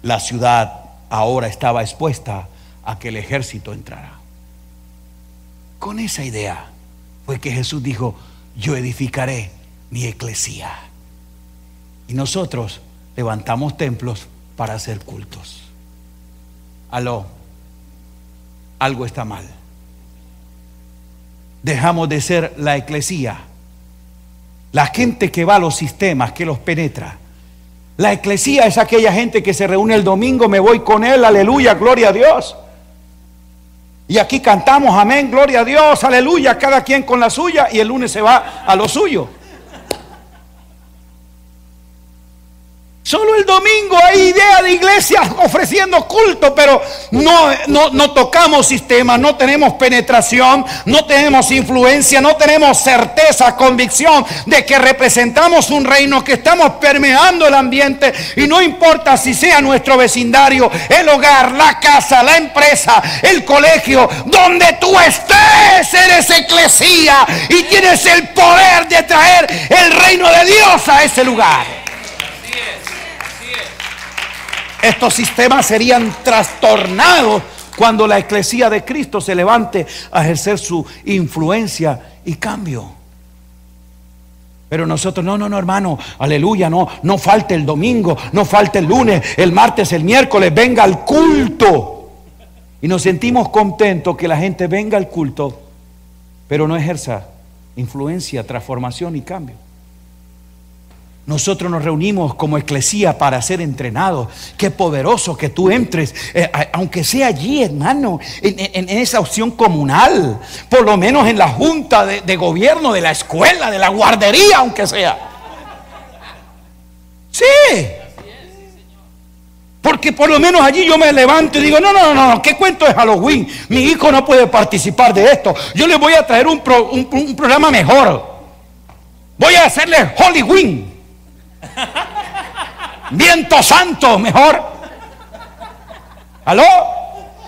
La ciudad ahora estaba expuesta a que el ejército entrara. Con esa idea fue que Jesús dijo: yo edificaré mi eclesía. Y nosotros levantamos templos para hacer cultos. Algo está mal. Dejamos de ser la eclesía, la gente que va a los sistemas, que los penetra. La eclesía es aquella gente que se reúne el domingo, me voy con él, aleluya, gloria a Dios. Y aquí cantamos amén, gloria a Dios, aleluya, cada quien con la suya, y el lunes se va a lo suyo. Solo el domingo hay idea de iglesia ofreciendo culto, pero no tocamos sistemas, no tenemos penetración, no tenemos influencia, no tenemos certeza, convicción de que representamos un reino, que estamos permeando el ambiente, y no importa si sea nuestro vecindario, el hogar, la casa, la empresa, el colegio, donde tú estés, eres eclesía y tienes el poder de traer el reino de Dios a ese lugar. Estos sistemas serían trastornados cuando la eclesía de Cristo se levante a ejercer su influencia y cambio. Pero nosotros, no, hermano, aleluya, no falte el domingo, no falte el lunes, el martes, el miércoles, venga al culto. Y nos sentimos contentos que la gente venga al culto, pero no ejerza influencia, transformación y cambio. Nosotros nos reunimos como eclesía para ser entrenados. Qué poderoso que tú entres, aunque sea allí, hermano, en esa opción comunal, por lo menos en la junta de gobierno de la escuela, de la guardería, aunque sea. Sí. Porque por lo menos allí yo me levanto y digo, no, ¿qué cuento es Halloween? Mi hijo no puede participar de esto. Yo le voy a traer un programa mejor. Voy a hacerle Halloween. Viento santo, mejor. ¿Aló?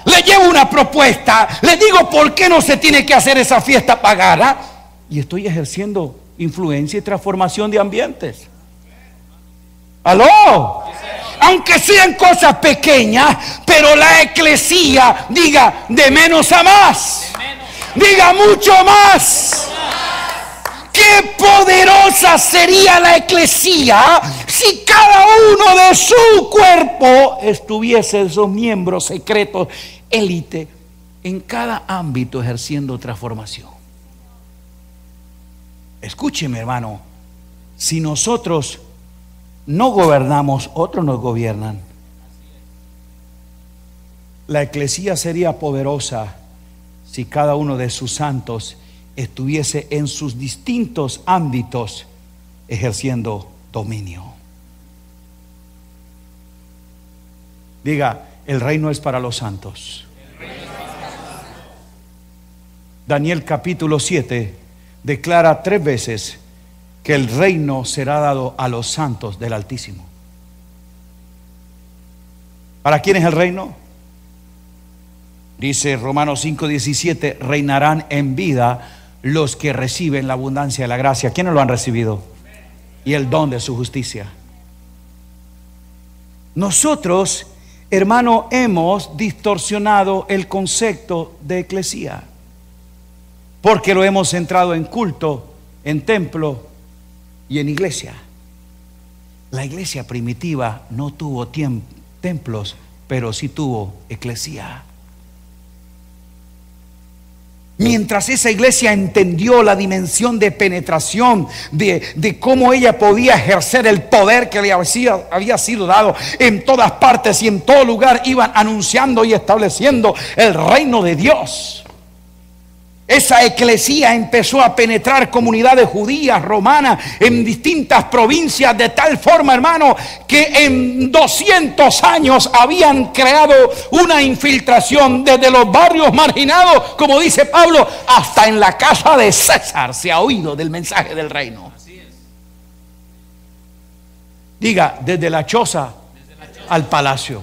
Le llevo una propuesta, le digo por qué no se tiene que hacer esa fiesta pagana, y estoy ejerciendo influencia y transformación de ambientes. ¿Aló? Aunque sean cosas pequeñas, pero la eclesía diga de menos a más, diga mucho más. ¡Qué poderosa sería la eclesía si cada uno de su cuerpo estuviese esos miembros secretos, élite, en cada ámbito ejerciendo transformación? Escúcheme, hermano, si nosotros no gobernamos, otros nos gobiernan. La eclesía sería poderosa si cada uno de sus santos estuviese en sus distintos ámbitos ejerciendo dominio. Diga, el reino es para los santos. Daniel capítulo 7 declara 3 veces que el reino será dado a los santos del Altísimo. ¿Para quién es el reino? Dice Romanos 5:17, reinarán en vida los que reciben la abundancia de la gracia. ¿Quiénes lo han recibido? Y el don de su justicia. Nosotros, hermano, hemos distorsionado el concepto de eclesía, porque lo hemos centrado en culto, en templo y en iglesia. La iglesia primitiva no tuvo templos, pero sí tuvo eclesía. Mientras esa iglesia entendió la dimensión de penetración, de cómo ella podía ejercer el poder que le había sido dado en todas partes y en todo lugar, iban anunciando y estableciendo el reino de Dios. esa eclesía empezó a penetrar comunidades judías, romanas, en distintas provincias, de tal forma, hermano, que en 200 años habían creado una infiltración desde los barrios marginados, como dice Pablo, hasta en la casa de César se ha oído del mensaje del reino. Diga, desde la choza al palacio.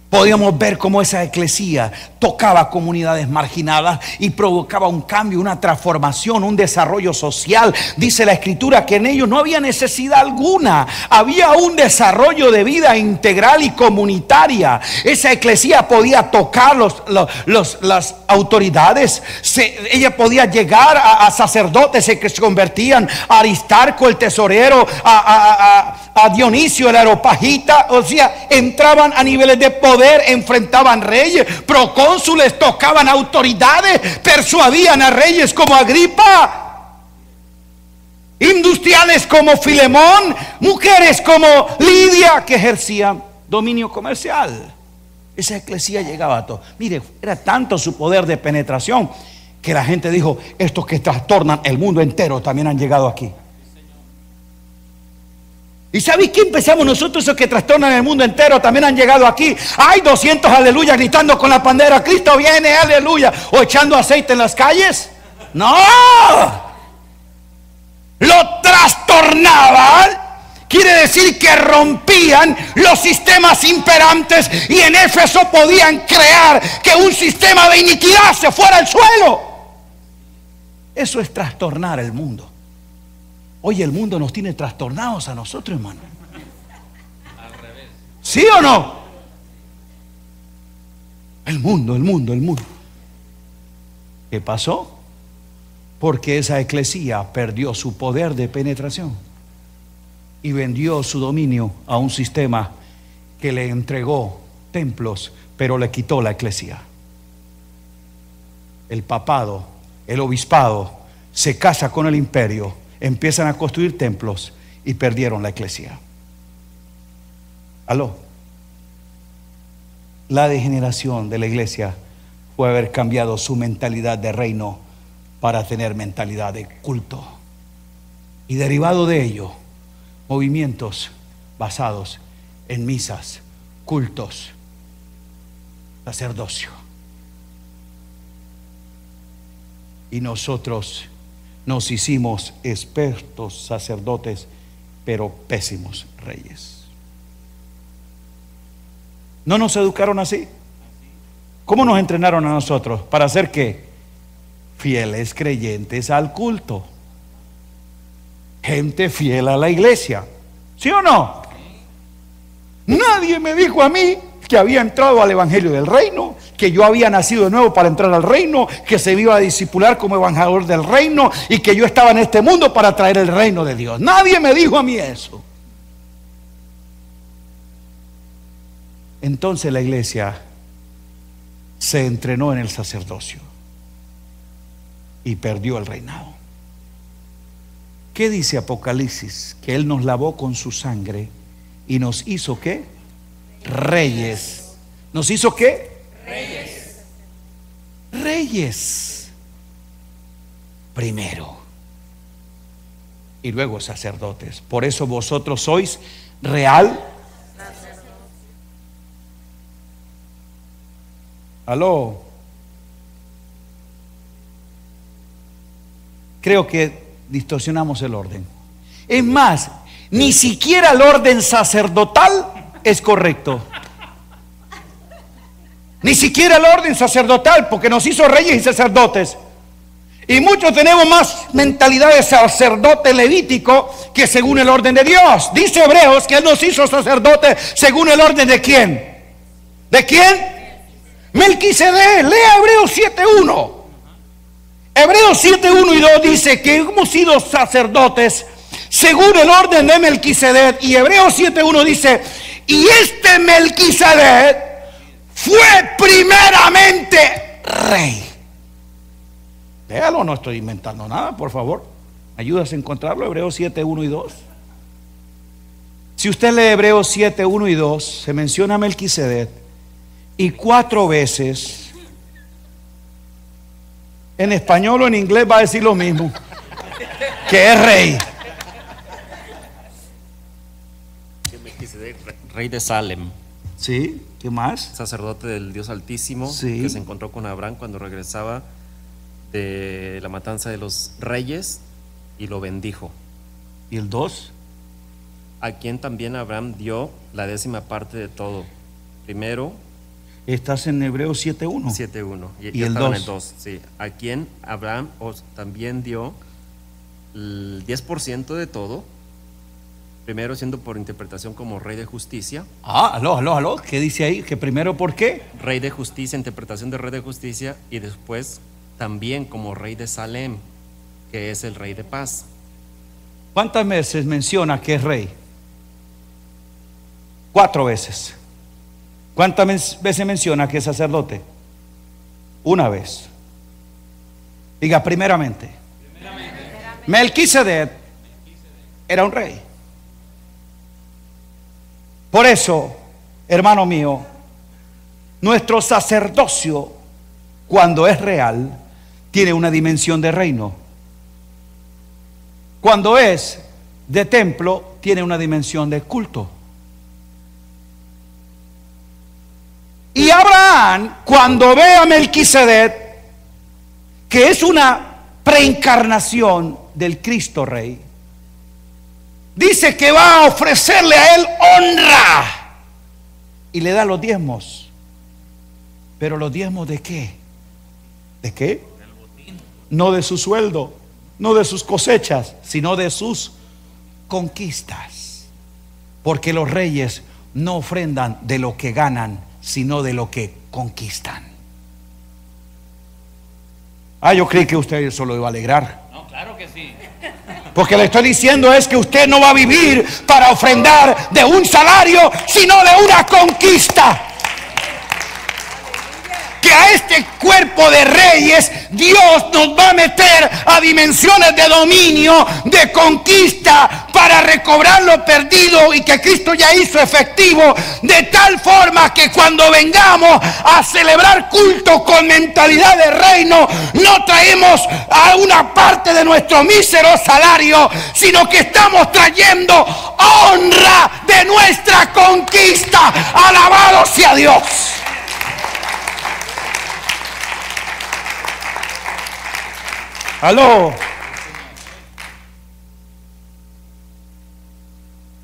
Podíamos ver cómo esa eclesía tocaba comunidades marginadas y provocaba un cambio, una transformación, un desarrollo social. Dice la Escritura que en ellos no había necesidad alguna. Había un desarrollo de vida integral y comunitaria. Esa eclesía podía tocar las autoridades. Ella podía llegar a sacerdotes que se convertían, a Aristarco el tesorero, a Dionisio el areopagita. O sea, entraban a niveles de poder, enfrentaban reyes, procónsules, tocaban autoridades, persuadían a reyes como Agripa, industriales como Filemón, mujeres como Lidia que ejercían dominio comercial. Esa eclesía llegaba a todo. Mire, era tanto su poder de penetración que la gente dijo: estos que trastornan el mundo entero también han llegado aquí. ¿Y sabéis qué empezamos nosotros? Esos que trastornan el mundo entero también han llegado aquí. Hay 200 aleluya gritando con la pandera: Cristo viene, aleluya. O echando aceite en las calles. No, lo trastornaban. Quiere decir que rompían los sistemas imperantes, y en Éfeso podían crear que un sistema de iniquidad se fuera al suelo. Eso es trastornar el mundo. Oye, el mundo nos tiene trastornados a nosotros, hermano. Al revés. ¿Sí o no? El mundo. ¿Qué pasó? Porque esa eclesía perdió su poder de penetración y vendió su dominio a un sistema que le entregó templos, pero le quitó la eclesía. El papado, el obispado, se casa con el imperio. Empiezan a construir templos y perdieron la eclesía. Aló. La degeneración de la iglesia fue haber cambiado su mentalidad de reino para tener mentalidad de culto. Y derivado de ello, movimientos basados en misas, cultos, sacerdocio. Y nosotros nos hicimos expertos sacerdotes, pero pésimos reyes. ¿No nos educaron así? ¿Cómo nos entrenaron a nosotros? ¿Para hacer qué? Fieles creyentes al culto. Gente fiel a la iglesia. ¿Sí o no? Nadie me dijo a mí que había entrado al evangelio del reino, que yo había nacido de nuevo para entrar al reino, que se me iba a discipular como evangelizador del reino y que yo estaba en este mundo para traer el reino de Dios. Nadie me dijo a mí eso. Entonces la iglesia se entrenó en el sacerdocio y perdió el reinado. ¿Qué dice Apocalipsis? Que Él nos lavó con su sangre y nos hizo ¿qué? Reyes. ¿Nos hizo qué? Reyes. Reyes primero y luego sacerdotes. Por eso vosotros sois real. Aló. Creo que distorsionamos el orden. Es más, ni siquiera el orden sacerdotal es correcto. Ni siquiera el orden sacerdotal, porque nos hizo reyes y sacerdotes. Y muchos tenemos más mentalidad de sacerdote levítico que según el orden de Dios. Dice Hebreos que Él nos hizo sacerdotes según el orden de ¿quién? ¿De quién? Melquisedec. Lea Hebreos 7:1. Hebreos 7:1 y 2 dice que hemos sido sacerdotes según el orden de Melquisedec. Y Hebreos 7:1 dice: y este Melquisedec fue primeramente rey. Véalo, no estoy inventando nada, por favor. ¿Ayudas a encontrarlo? Hebreos 7:1 y 2. Si usted lee Hebreos 7:1 y 2, se menciona a Melquisedec y 4 veces En español o en inglés va a decir lo mismo, que es rey. Rey de Salem, Sí, ¿qué más? sacerdote del Dios Altísimo, Sí. que se encontró con Abraham cuando regresaba de la matanza de los reyes y lo bendijo. ¿Y el 2? A quien también Abraham dio la 10ª parte de todo. Primero, Estás en Hebreos 7:1. 7:1. ¿Y ya el estaba en 2? el 2, sí. A quien Abraham también dio el 10% de todo. Primero siendo por interpretación como rey de justicia. Aló. ¿Qué dice ahí? Que primero, ¿por qué? Rey de justicia, interpretación de rey de justicia. Y después también como rey de Salem, que es el rey de paz. ¿Cuántas veces menciona que es rey? 4 veces. ¿Cuántas veces menciona que es sacerdote? 1 vez. Diga primeramente. Melquisedec era un rey. Por eso, hermano mío, nuestro sacerdocio, cuando es real, tiene una dimensión de reino. Cuando es de templo, tiene una dimensión de culto. Y Abraham, cuando ve a Melquisedec, que es una preencarnación del Cristo Rey, dice que va a ofrecerle a él honra y le da los diezmos. Pero los diezmos ¿de qué? ¿De qué? No de su sueldo, no de sus cosechas, sino de sus conquistas. Porque los reyes no ofrendan de lo que ganan, sino de lo que conquistan. Yo creí que usted eso lo iba a alegrar. No, claro que sí. Porque le estoy diciendo es que usted no va a vivir para ofrendar de un salario, sino de una conquista. Que a este cuerpo de reyes Dios nos va a meter a dimensiones de dominio, de conquista, para recobrar lo perdido y que Cristo ya hizo efectivo, de tal forma que cuando vengamos a celebrar culto con mentalidad de reino, no traemos a una parte de nuestro mísero salario, sino que estamos trayendo honra de nuestra conquista. Alabado sea Dios. Aló.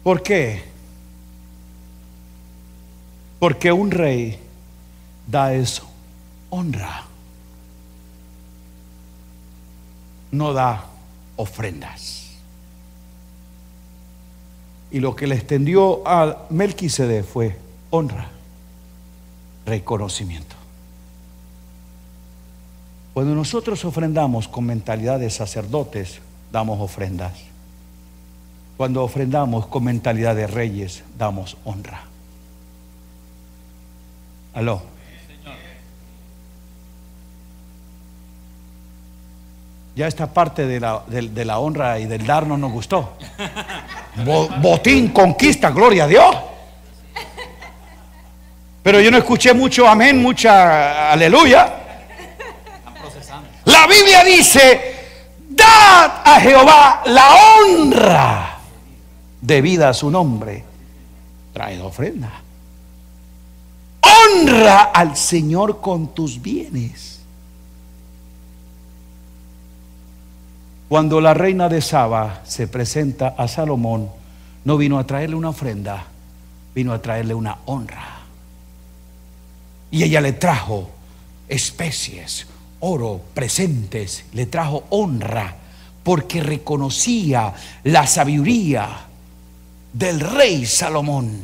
¿Por qué? Porque un rey da eso, honra. No da ofrendas. Y lo que le extendió a Melquisedec fue honra, reconocimiento. Cuando nosotros ofrendamos con mentalidad de sacerdotes, damos ofrendas. Cuando ofrendamos con mentalidad de reyes, damos honra. Aló. Ya esta parte de la honra y del dar no nos gustó. Botín, conquista, gloria a Dios. Pero yo no escuché mucho amén, mucha aleluya. La Biblia dice: dad a Jehová la honra debida a su nombre, traed ofrenda. Honra al Señor con tus bienes. Cuando la reina de Saba se presenta a Salomón, no vino a traerle una ofrenda, vino a traerle una honra. Y ella le trajo especies, oro, presentes, le trajo honra, porque reconocía la sabiduría del rey Salomón.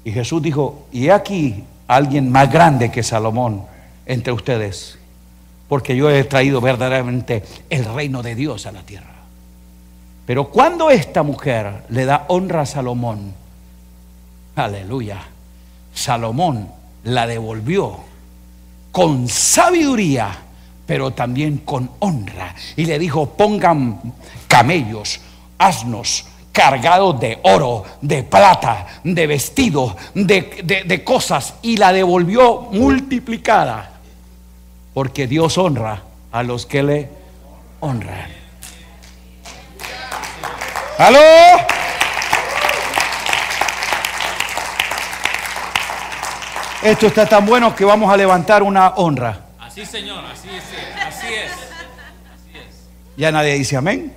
Y Jesús dijo: y he aquí alguien más grande que Salomón entre ustedes, porque yo he traído verdaderamente el reino de Dios a la tierra. Pero cuando esta mujer le da honra a Salomón, aleluya, Salomón la devolvió con sabiduría, pero también con honra, y le dijo: pongan camellos, asnos cargados de oro, de plata, de vestidos, de cosas, y la devolvió multiplicada, porque Dios honra a los que le honran. ¿Aló? Esto está tan bueno que vamos a levantar una honra. Así, Señor, así es, así es. Ya nadie dice amén.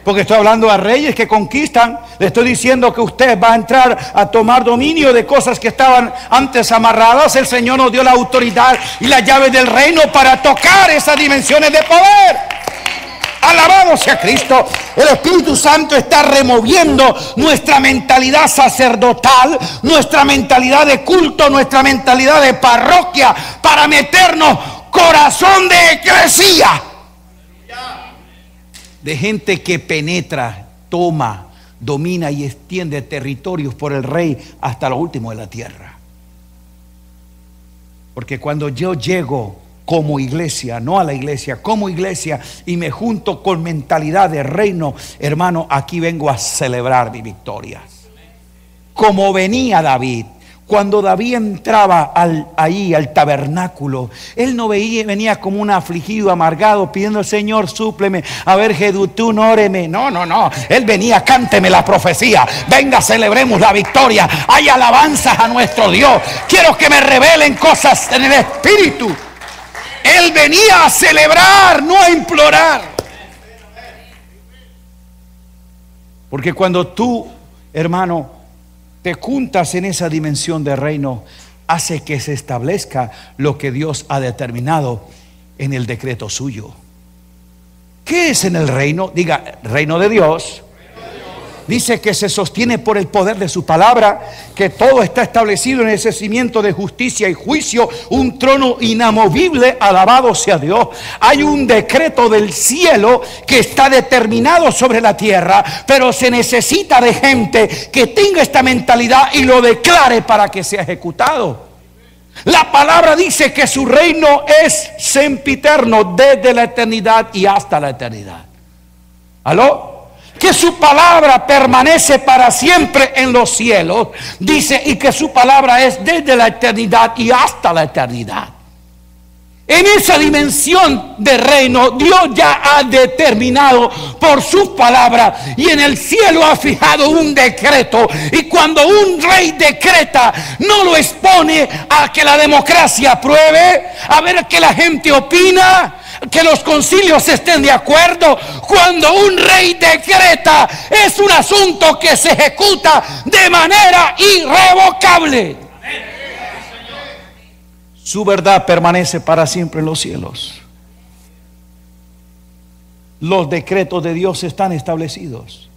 Porque estoy hablando a reyes que conquistan. Le estoy diciendo que usted va a entrar a tomar dominio de cosas que estaban antes amarradas. El Señor nos dio la autoridad y la llave del reino para tocar esas dimensiones de poder. Alabado sea Cristo. El Espíritu Santo está removiendo nuestra mentalidad sacerdotal, nuestra mentalidad de culto, nuestra mentalidad de parroquia, para meternos corazón de eclesía, de gente que penetra, toma, domina y extiende territorios por el rey hasta lo último de la tierra. Porque cuando yo llego como iglesia, no a la iglesia, como iglesia, y me junto con mentalidad de reino, hermano, aquí vengo a celebrar mi victoria. Como venía David. Cuando David entraba ahí al tabernáculo, él no venía como un afligido, amargado, pidiendo: Señor, súpleme. A ver, Jedutún, óreme. No. Él venía: cánteme la profecía. Venga, celebremos la victoria. Hay alabanzas a nuestro Dios. Quiero que me revelen cosas en el Espíritu. Él venía a celebrar, no a implorar. Porque cuando tú, hermano, te juntas en esa dimensión de reino, hace que se establezca lo que Dios ha determinado en el decreto suyo. ¿Qué es en el reino? Diga, reino de Dios. Dice que se sostiene por el poder de su palabra, que todo está establecido en ese cimiento de justicia y juicio, un trono inamovible. Alabado sea Dios. Hay un decreto del cielo que está determinado sobre la tierra, pero se necesita de gente que tenga esta mentalidad y lo declare para que sea ejecutado. La palabra dice que su reino es sempiterno, desde la eternidad y hasta la eternidad. ¿Aló? Que su palabra permanece para siempre en los cielos, dice, y que su palabra es desde la eternidad y hasta la eternidad. En esa dimensión de reino, Dios ya ha determinado por su palabra, y en el cielo ha fijado un decreto. Y cuando un rey decreta, no lo expone a que la democracia apruebe, a ver qué la gente opina, que los concilios estén de acuerdo. Cuando un rey decreta, es un asunto que se ejecuta de manera irrevocable. Su verdad permanece para siempre en los cielos. Los decretos de Dios están establecidos.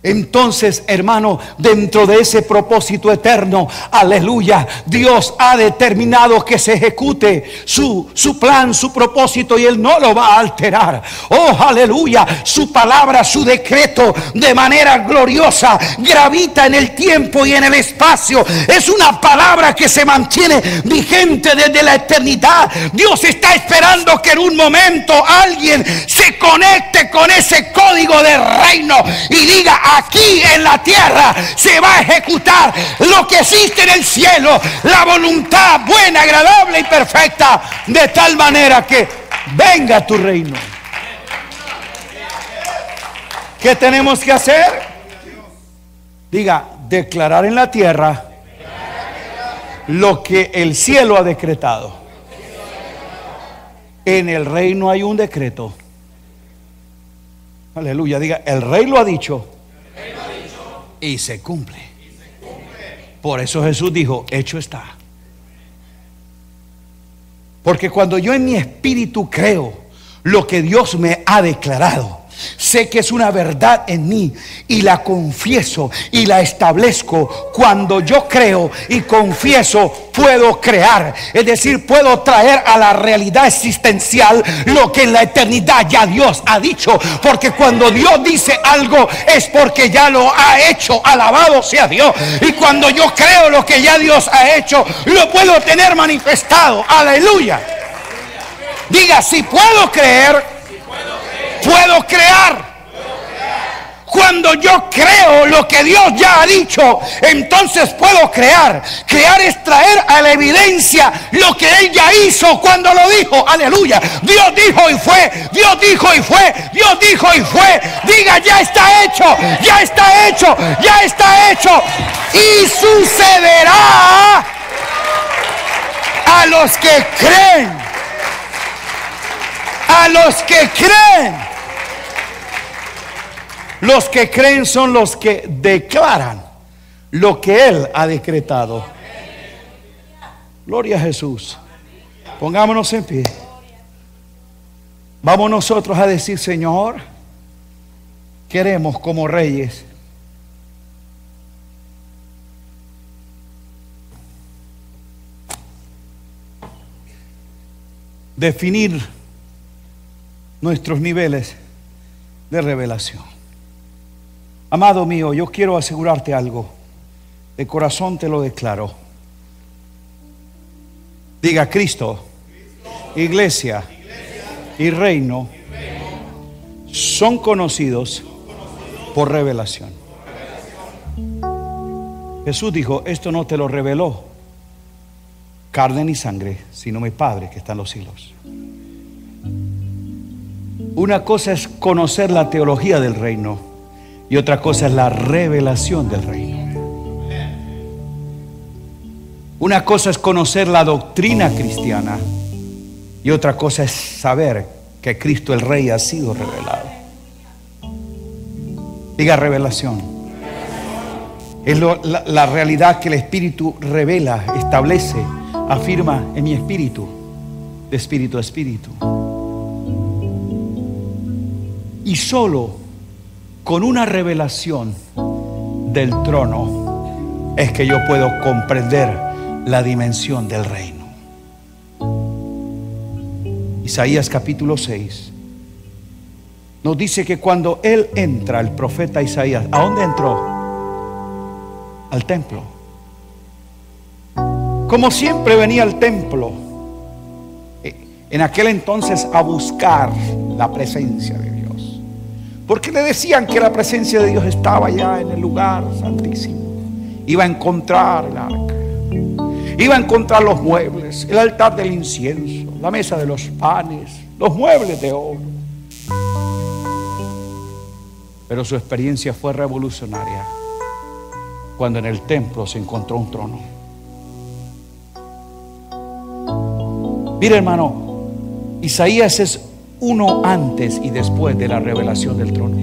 Entonces, hermano, dentro de ese propósito eterno, aleluya, Dios ha determinado que se ejecute su plan, su propósito, y Él no lo va a alterar. Oh, aleluya, su palabra, su decreto, de manera gloriosa, gravita en el tiempo y en el espacio. Es una palabra que se mantiene vigente desde la eternidad. Dios está esperando que en un momento alguien se conecte con ese código de reino y diga: aquí en la tierra se va a ejecutar lo que existe en el cielo, la voluntad buena, agradable y perfecta, de tal manera que venga tu reino. ¿Qué tenemos que hacer? Diga: declarar en la tierra lo que el cielo ha decretado. En el reino hay un decreto. Aleluya, diga: el rey lo ha dicho. Y se cumple. Por eso Jesús dijo: hecho está. Porque cuando yo en mi espíritu creo lo que Dios me ha declarado, sé que es una verdad en mí y la confieso y la establezco. Cuando yo creo y confieso, puedo crear, es decir, puedo traer a la realidad existencial lo que en la eternidad ya Dios ha dicho. Porque cuando Dios dice algo es porque ya lo ha hecho. Alabado sea Dios. Y cuando yo creo lo que ya Dios ha hecho, lo puedo tener manifestado. Aleluya. Diga: si puedo creer, puedo crear. Cuando yo creo lo que Dios ya ha dicho, entonces puedo crear. Crear es traer a la evidencia lo que Él ya hizo cuando lo dijo. Aleluya. Dios dijo y fue. Dios dijo y fue. Dios dijo y fue. Diga, ya está hecho. Ya está hecho. Ya está hecho. Y sucederá a los que creen. A los que creen. Los que creen son los que declaran lo que Él ha decretado. Gloria a Jesús. Pongámonos en pie. Vamos nosotros a decir: Señor, queremos como reyes definir nuestros niveles de revelación. Amado mío, yo quiero asegurarte algo. De corazón te lo declaro. Diga: Cristo, iglesia y reino son conocidos por revelación. Jesús dijo: esto no te lo reveló carne ni sangre, sino mi Padre que está en los cielos. Una cosa es conocer la teología del reino y otra cosa es la revelación del reino. Una cosa es conocer la doctrina cristiana y otra cosa es saber que Cristo el Rey ha sido revelado. Diga: revelación. Es la realidad que el Espíritu revela, establece, afirma en mi espíritu, de espíritu a espíritu. Y solo con una revelación del trono es que yo puedo comprender la dimensión del reino. Isaías capítulo 6 nos dice que cuando él entra, el profeta Isaías, ¿a dónde entró? Al templo. Como siempre venía al templo en aquel entonces a buscar la presencia de Dios. Porque le decían que la presencia de Dios estaba allá en el lugar santísimo. Iba a encontrar el arca, iba a encontrar los muebles, el altar del incienso, la mesa de los panes, los muebles de oro. Pero su experiencia fue revolucionaria cuando en el templo se encontró un trono. Mire, hermano, Isaías es uno antes y después de la revelación del trono.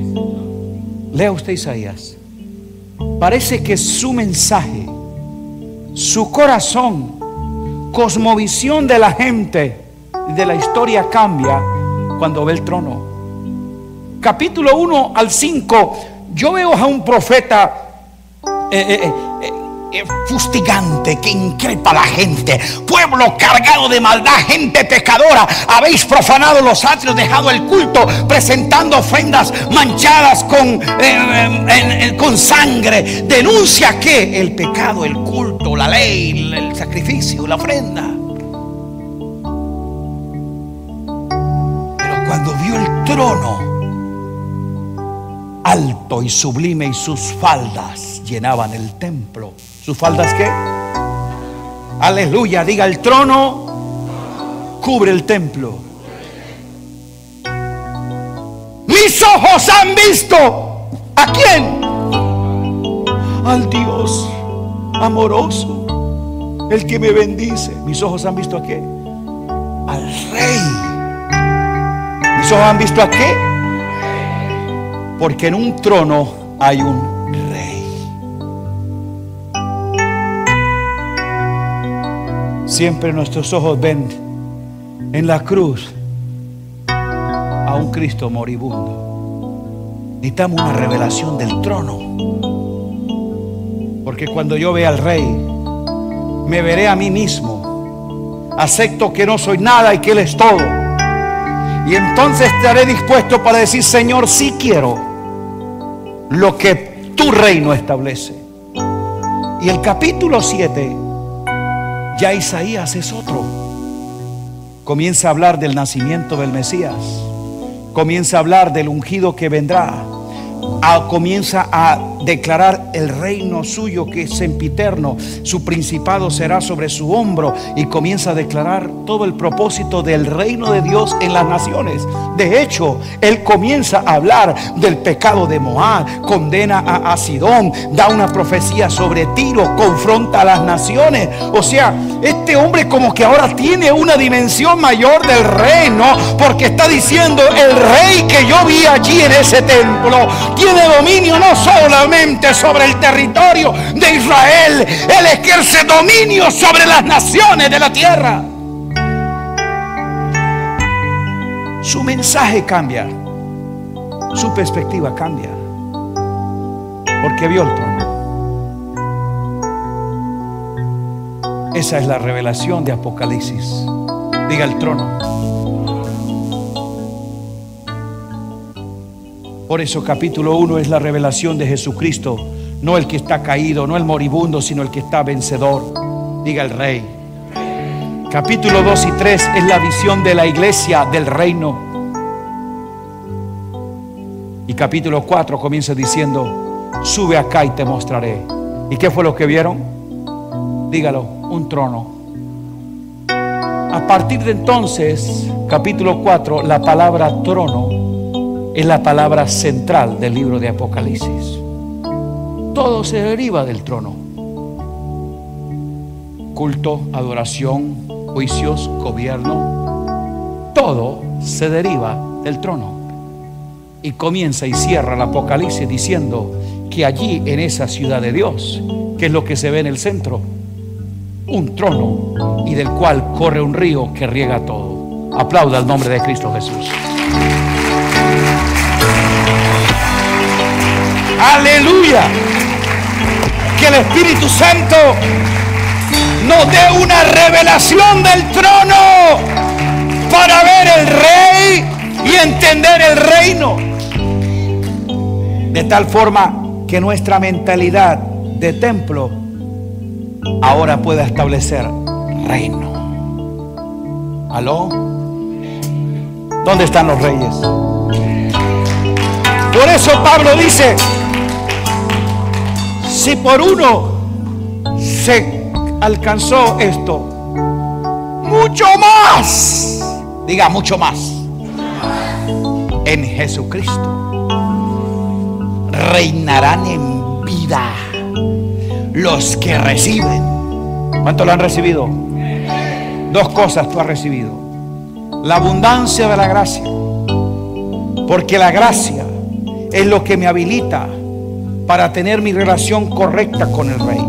Lea usted Isaías. Parece que su mensaje, su corazón, cosmovisión de la gente, de la historia cambia cuando ve el trono. Capítulo 1 al 5, yo veo a un profeta fustigante que increpa a la gente. Pueblo cargado de maldad, gente pecadora, habéis profanado los atrios, dejado el culto, presentando ofrendas manchadas con sangre. Denuncia que el pecado, el culto, la ley, el sacrificio, la ofrenda. Pero cuando vio el trono alto y sublime y sus faldas llenaban el templo. ¿Sus faldas qué? Aleluya, diga: el trono cubre el templo. Mis ojos han visto. ¿A quién? Al Dios amoroso, el que me bendice. Mis ojos han visto a qué? Al Rey. Mis ojos han visto a qué? Porque en un trono hay un Rey. Siempre nuestros ojos ven en la cruz a un Cristo moribundo. Necesitamos una revelación del trono, porque cuando yo vea al Rey, me veré a mí mismo. Acepto que no soy nada y que Él es todo, y entonces estaré dispuesto para decir: Señor, sí quiero lo que tu reino establece. Y el capítulo 7, ya Isaías es otro. Comienza a hablar del nacimiento del Mesías, comienza a hablar del ungido que vendrá. comienza a declarar el reino suyo que es sempiterno, su principado será sobre su hombro, y comienza a declarar todo el propósito del reino de Dios en las naciones. De hecho, él comienza a hablar del pecado de Moab, condena a Sidón, da una profecía sobre Tiro, confronta a las naciones. O sea, este hombre como que ahora tiene una dimensión mayor del reino, porque está diciendo: el rey que yo vi allí en ese templo tiene dominio no solamente sobre el territorio de Israel, él ejerce dominio sobre las naciones de la tierra. Su mensaje cambia, su perspectiva cambia, porque vio el trono. Esa es la revelación de Apocalipsis. Diga: el trono. Por eso capítulo 1 es la revelación de Jesucristo, no el que está caído, no el moribundo, sino el que está vencedor. Diga: el rey. Capítulo 2 y 3 es la visión de la iglesia del reino. Y capítulo 4 comienza diciendo: sube acá y te mostraré. ¿Y qué fue lo que vieron? Dígalo: un trono. A partir de entonces, capítulo 4, la palabra trono es la palabra central del libro de Apocalipsis. Todo se deriva del trono. Culto, adoración, juicios, gobierno, todo se deriva del trono. Y comienza y cierra el Apocalipsis diciendo que allí, en esa ciudad de Dios, ¿qué es lo que se ve en el centro? Un trono, y del cual corre un río que riega todo. Aplauda el nombre de Cristo Jesús. Aleluya. Que el Espíritu Santo nos dé una revelación del trono para ver el rey y entender el reino, de tal forma que nuestra mentalidad de templo ahora pueda establecer reino. ¿Aló? ¿Dónde están los reyes? Por eso Pablo dice: si por uno se alcanzó esto, mucho más, diga mucho más, en Jesucristo reinarán en vida los que reciben. ¿Cuántos lo han recibido? Dos cosas tú has recibido: la abundancia de la gracia, porque la gracia es lo que me habilita para tener mi relación correcta con el rey,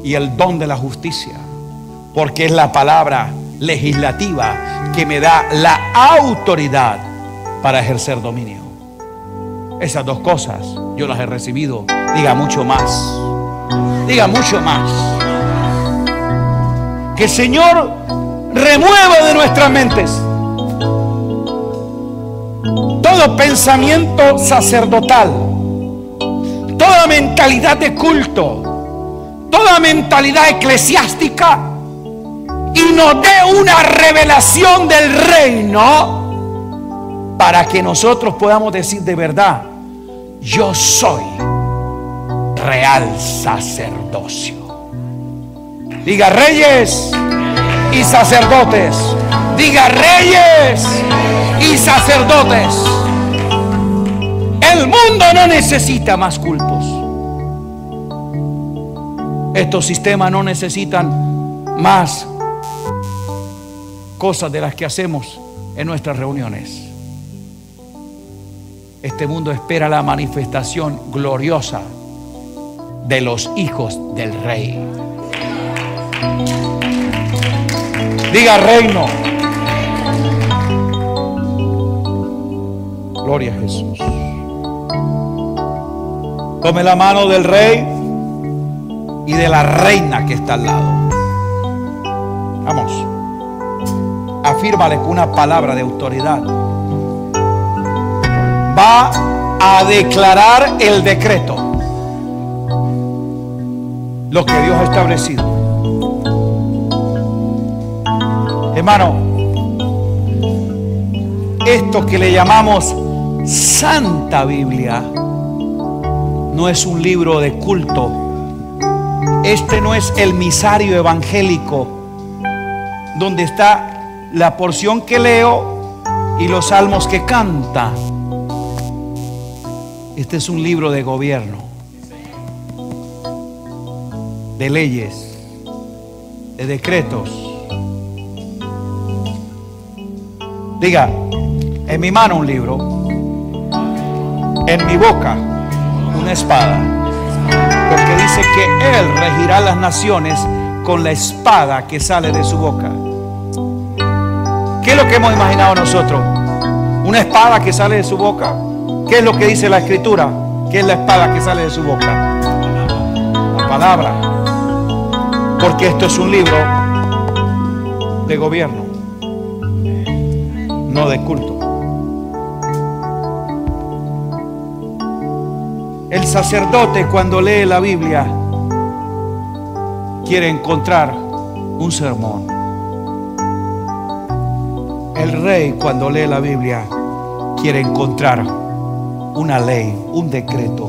y el don de la justicia, porque es la palabra legislativa que me da la autoridad para ejercer dominio. Esas dos cosas yo las he recibido. Diga mucho más. Diga mucho más. Que el Señor remueva de nuestras mentes todo pensamiento sacerdotal, toda mentalidad de culto, toda mentalidad eclesiástica, y nos dé una revelación del reino para que nosotros podamos decir de verdad: yo soy real sacerdocio. Diga: reyes y sacerdotes. Diga: reyes y sacerdotes. El mundo no necesita más cultos. Estos sistemas no necesitan más cosas de las que hacemos en nuestras reuniones. Este mundo espera la manifestación gloriosa de los hijos del rey. Diga: reino. Gloria a Jesús. Tome la mano del rey y de la reina que está al lado. Vamos. Afírmale con una palabra de autoridad. Va a declarar el decreto, lo que Dios ha establecido. Hermano, esto que le llamamos Santa Biblia no es un libro de culto. Este no es el misario evangélico donde está la porción que leo y los salmos que canta. Este es un libro de gobierno, de leyes, de decretos. Diga, en mi mano un libro, en mi boca una espada, porque dice que Él regirá las naciones con la espada que sale de su boca. ¿Qué es lo que hemos imaginado nosotros? Una espada que sale de su boca. ¿Qué es lo que dice la Escritura? ¿Qué es la espada que sale de su boca? La palabra. Porque esto es un libro de gobierno, no de culto. El sacerdote, cuando lee la Biblia, quiere encontrar un sermón. El rey, cuando lee la Biblia, quiere encontrar una ley, un decreto,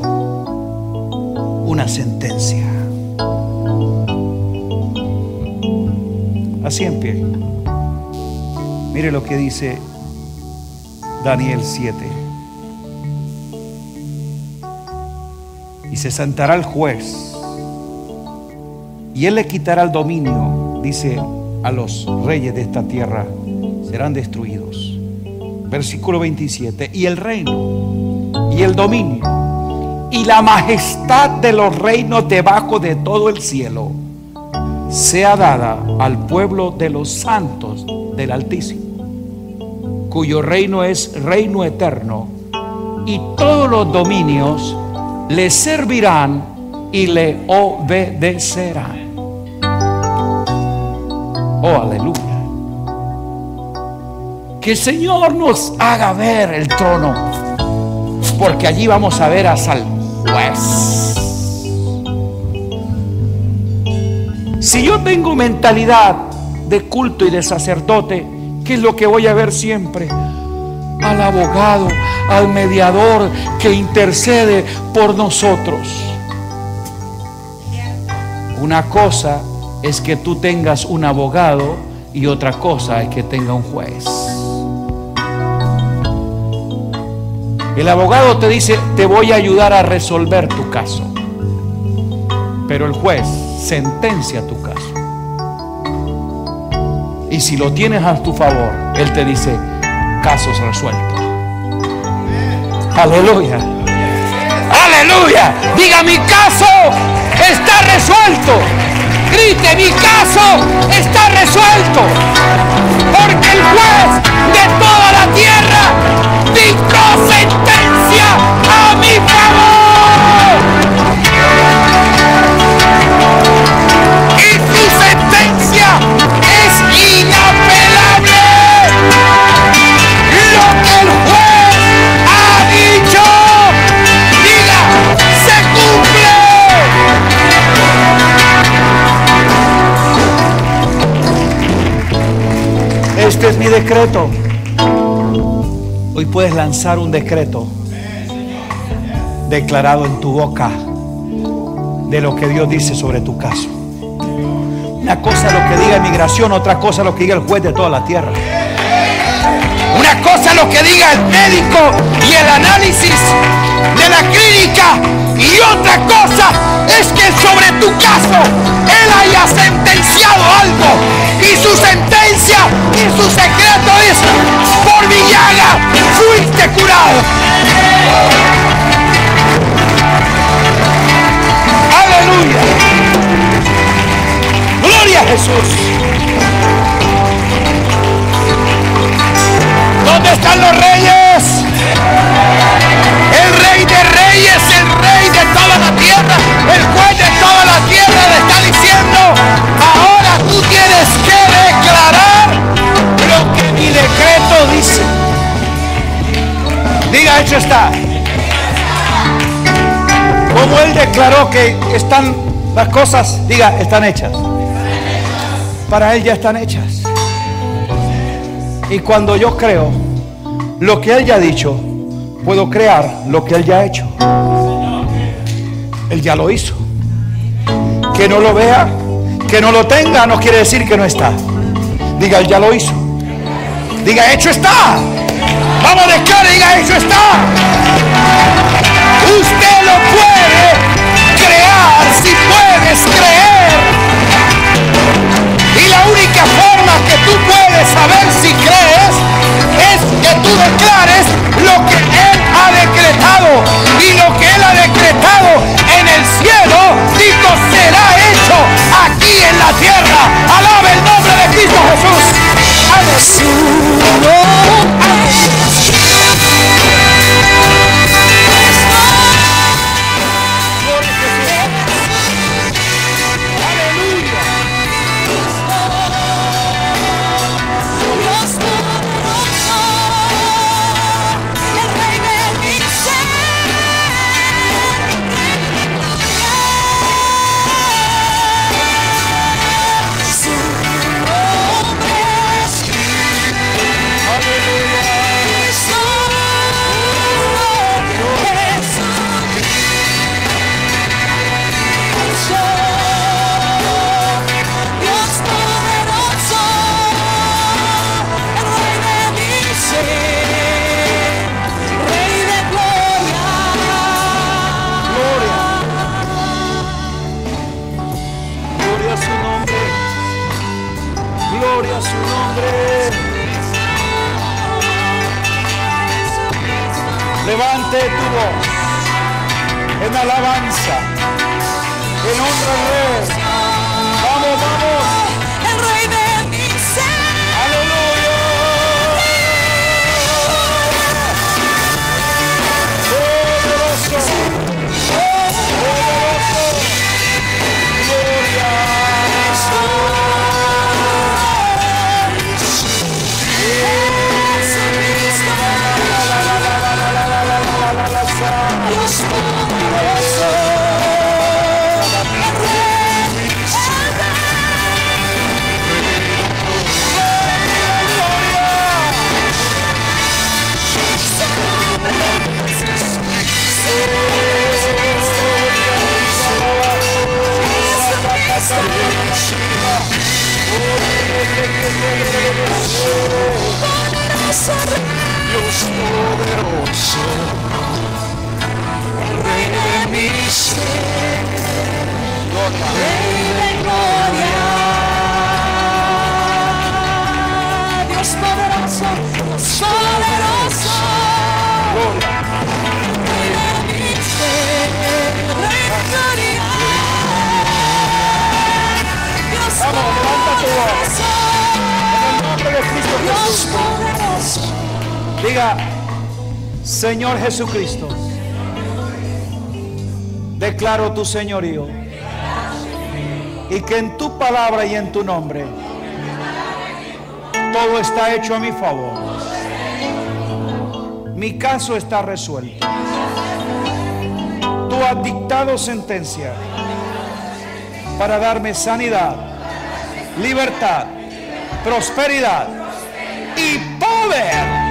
una sentencia. Así en pie. Mire lo que dice Daniel 7. Y se sentará el juez, y él le quitará el dominio, dice, a los reyes de esta tierra, serán destruidos. Versículo 27. Y el reino, y el dominio, y la majestad de los reinos debajo de todo el cielo, sea dada al pueblo de los santos del Altísimo, cuyo reino es reino eterno, y todos los dominios le servirán y le obedecerán. Oh, aleluya. Que el Señor nos haga ver el trono, porque allí vamos a ver al juez. Si yo tengo mentalidad de culto y de sacerdote, ¿qué es lo que voy a ver siempre? Al abogado, al mediador que intercede por nosotros. Una cosa es que tú tengas un abogado y otra cosa es que tenga un juez. El abogado te dice, te voy a ayudar a resolver tu caso, pero el juez sentencia tu caso. Y si lo tienes a tu favor, él te dice, casos resueltos. Aleluya. Aleluya. Diga, mi caso está resuelto. Grite, mi caso está resuelto. Porque el juez de toda la tierra dictó sentencia a mi favor. Y su sentencia es inapelable. Lo que el juez ha dicho, diga, se cumple. Este es mi decreto. Hoy puedes lanzar un decreto declarado en tu boca de lo que Dios dice sobre tu caso. Una cosa es lo que diga inmigración, otra cosa es lo que diga el juez de toda la tierra. Una cosa es lo que diga el médico y el análisis de la clínica, y otra cosa es que sobre tu caso Él haya sentenciado algo, y su sentencia y su secreto es: por mi llaga fuiste curado. Aleluya. Gloria a Jesús. ¿Dónde están los reyes? El rey de reyes, el rey de toda la tierra, el juez de toda la tierra le está diciendo: ahora tú tienes que declarar lo que mi decreto dice. Diga, hecho está. Como Él declaró que están las cosas, diga, están hechas. Para Él ya están hechas. Y cuando yo creo lo que Él ya ha dicho, puedo crear lo que Él ya ha hecho. Él ya lo hizo. Que no lo vea, que no lo tenga, no quiere decir que no está. Diga, Él ya lo hizo. Diga, hecho está. Vamos a declarar, diga, hecho está. Usted lo puede crear si puedes creer. Y la única forma que tú puedes saber si crees es que tú declares lo que Él ha decretado. Y lo que Él ha decretado en el cielo, digo, será hecho aquí en la tierra. Alabe el nombre de Cristo Jesús. Gloria a su nombre. Levante tu voz en alabanza, en honra al Rey. Vamos, vamos. El Rey de mi ser. Aleluya. Poderoso. Poderoso. Gloria. Dios poderoso, el Rey, Dios poderoso, el Rey de mi ser, Rey de gloria. Dios poderoso, Dios poderoso, Rey de mi ser, Rey de gloria. Dios poderoso, En el nombre de Cristo Dios Jesús. poderoso. Diga, Señor Jesucristo, declaro tu señorío y que en tu palabra y en tu nombre todo está hecho a mi favor. Mi caso está resuelto. Tú has dictado sentencia para darme sanidad, libertad, prosperidad y poder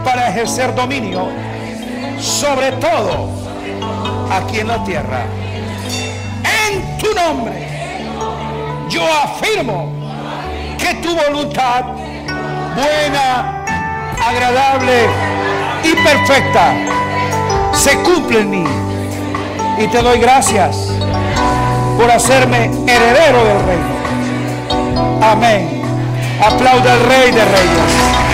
para ejercer dominio sobre todo aquí en la tierra. En tu nombre yo afirmo que tu voluntad buena, agradable y perfecta se cumple en mí, y te doy gracias por hacerme heredero del reino. Amén. Aplauda al Rey de Reyes.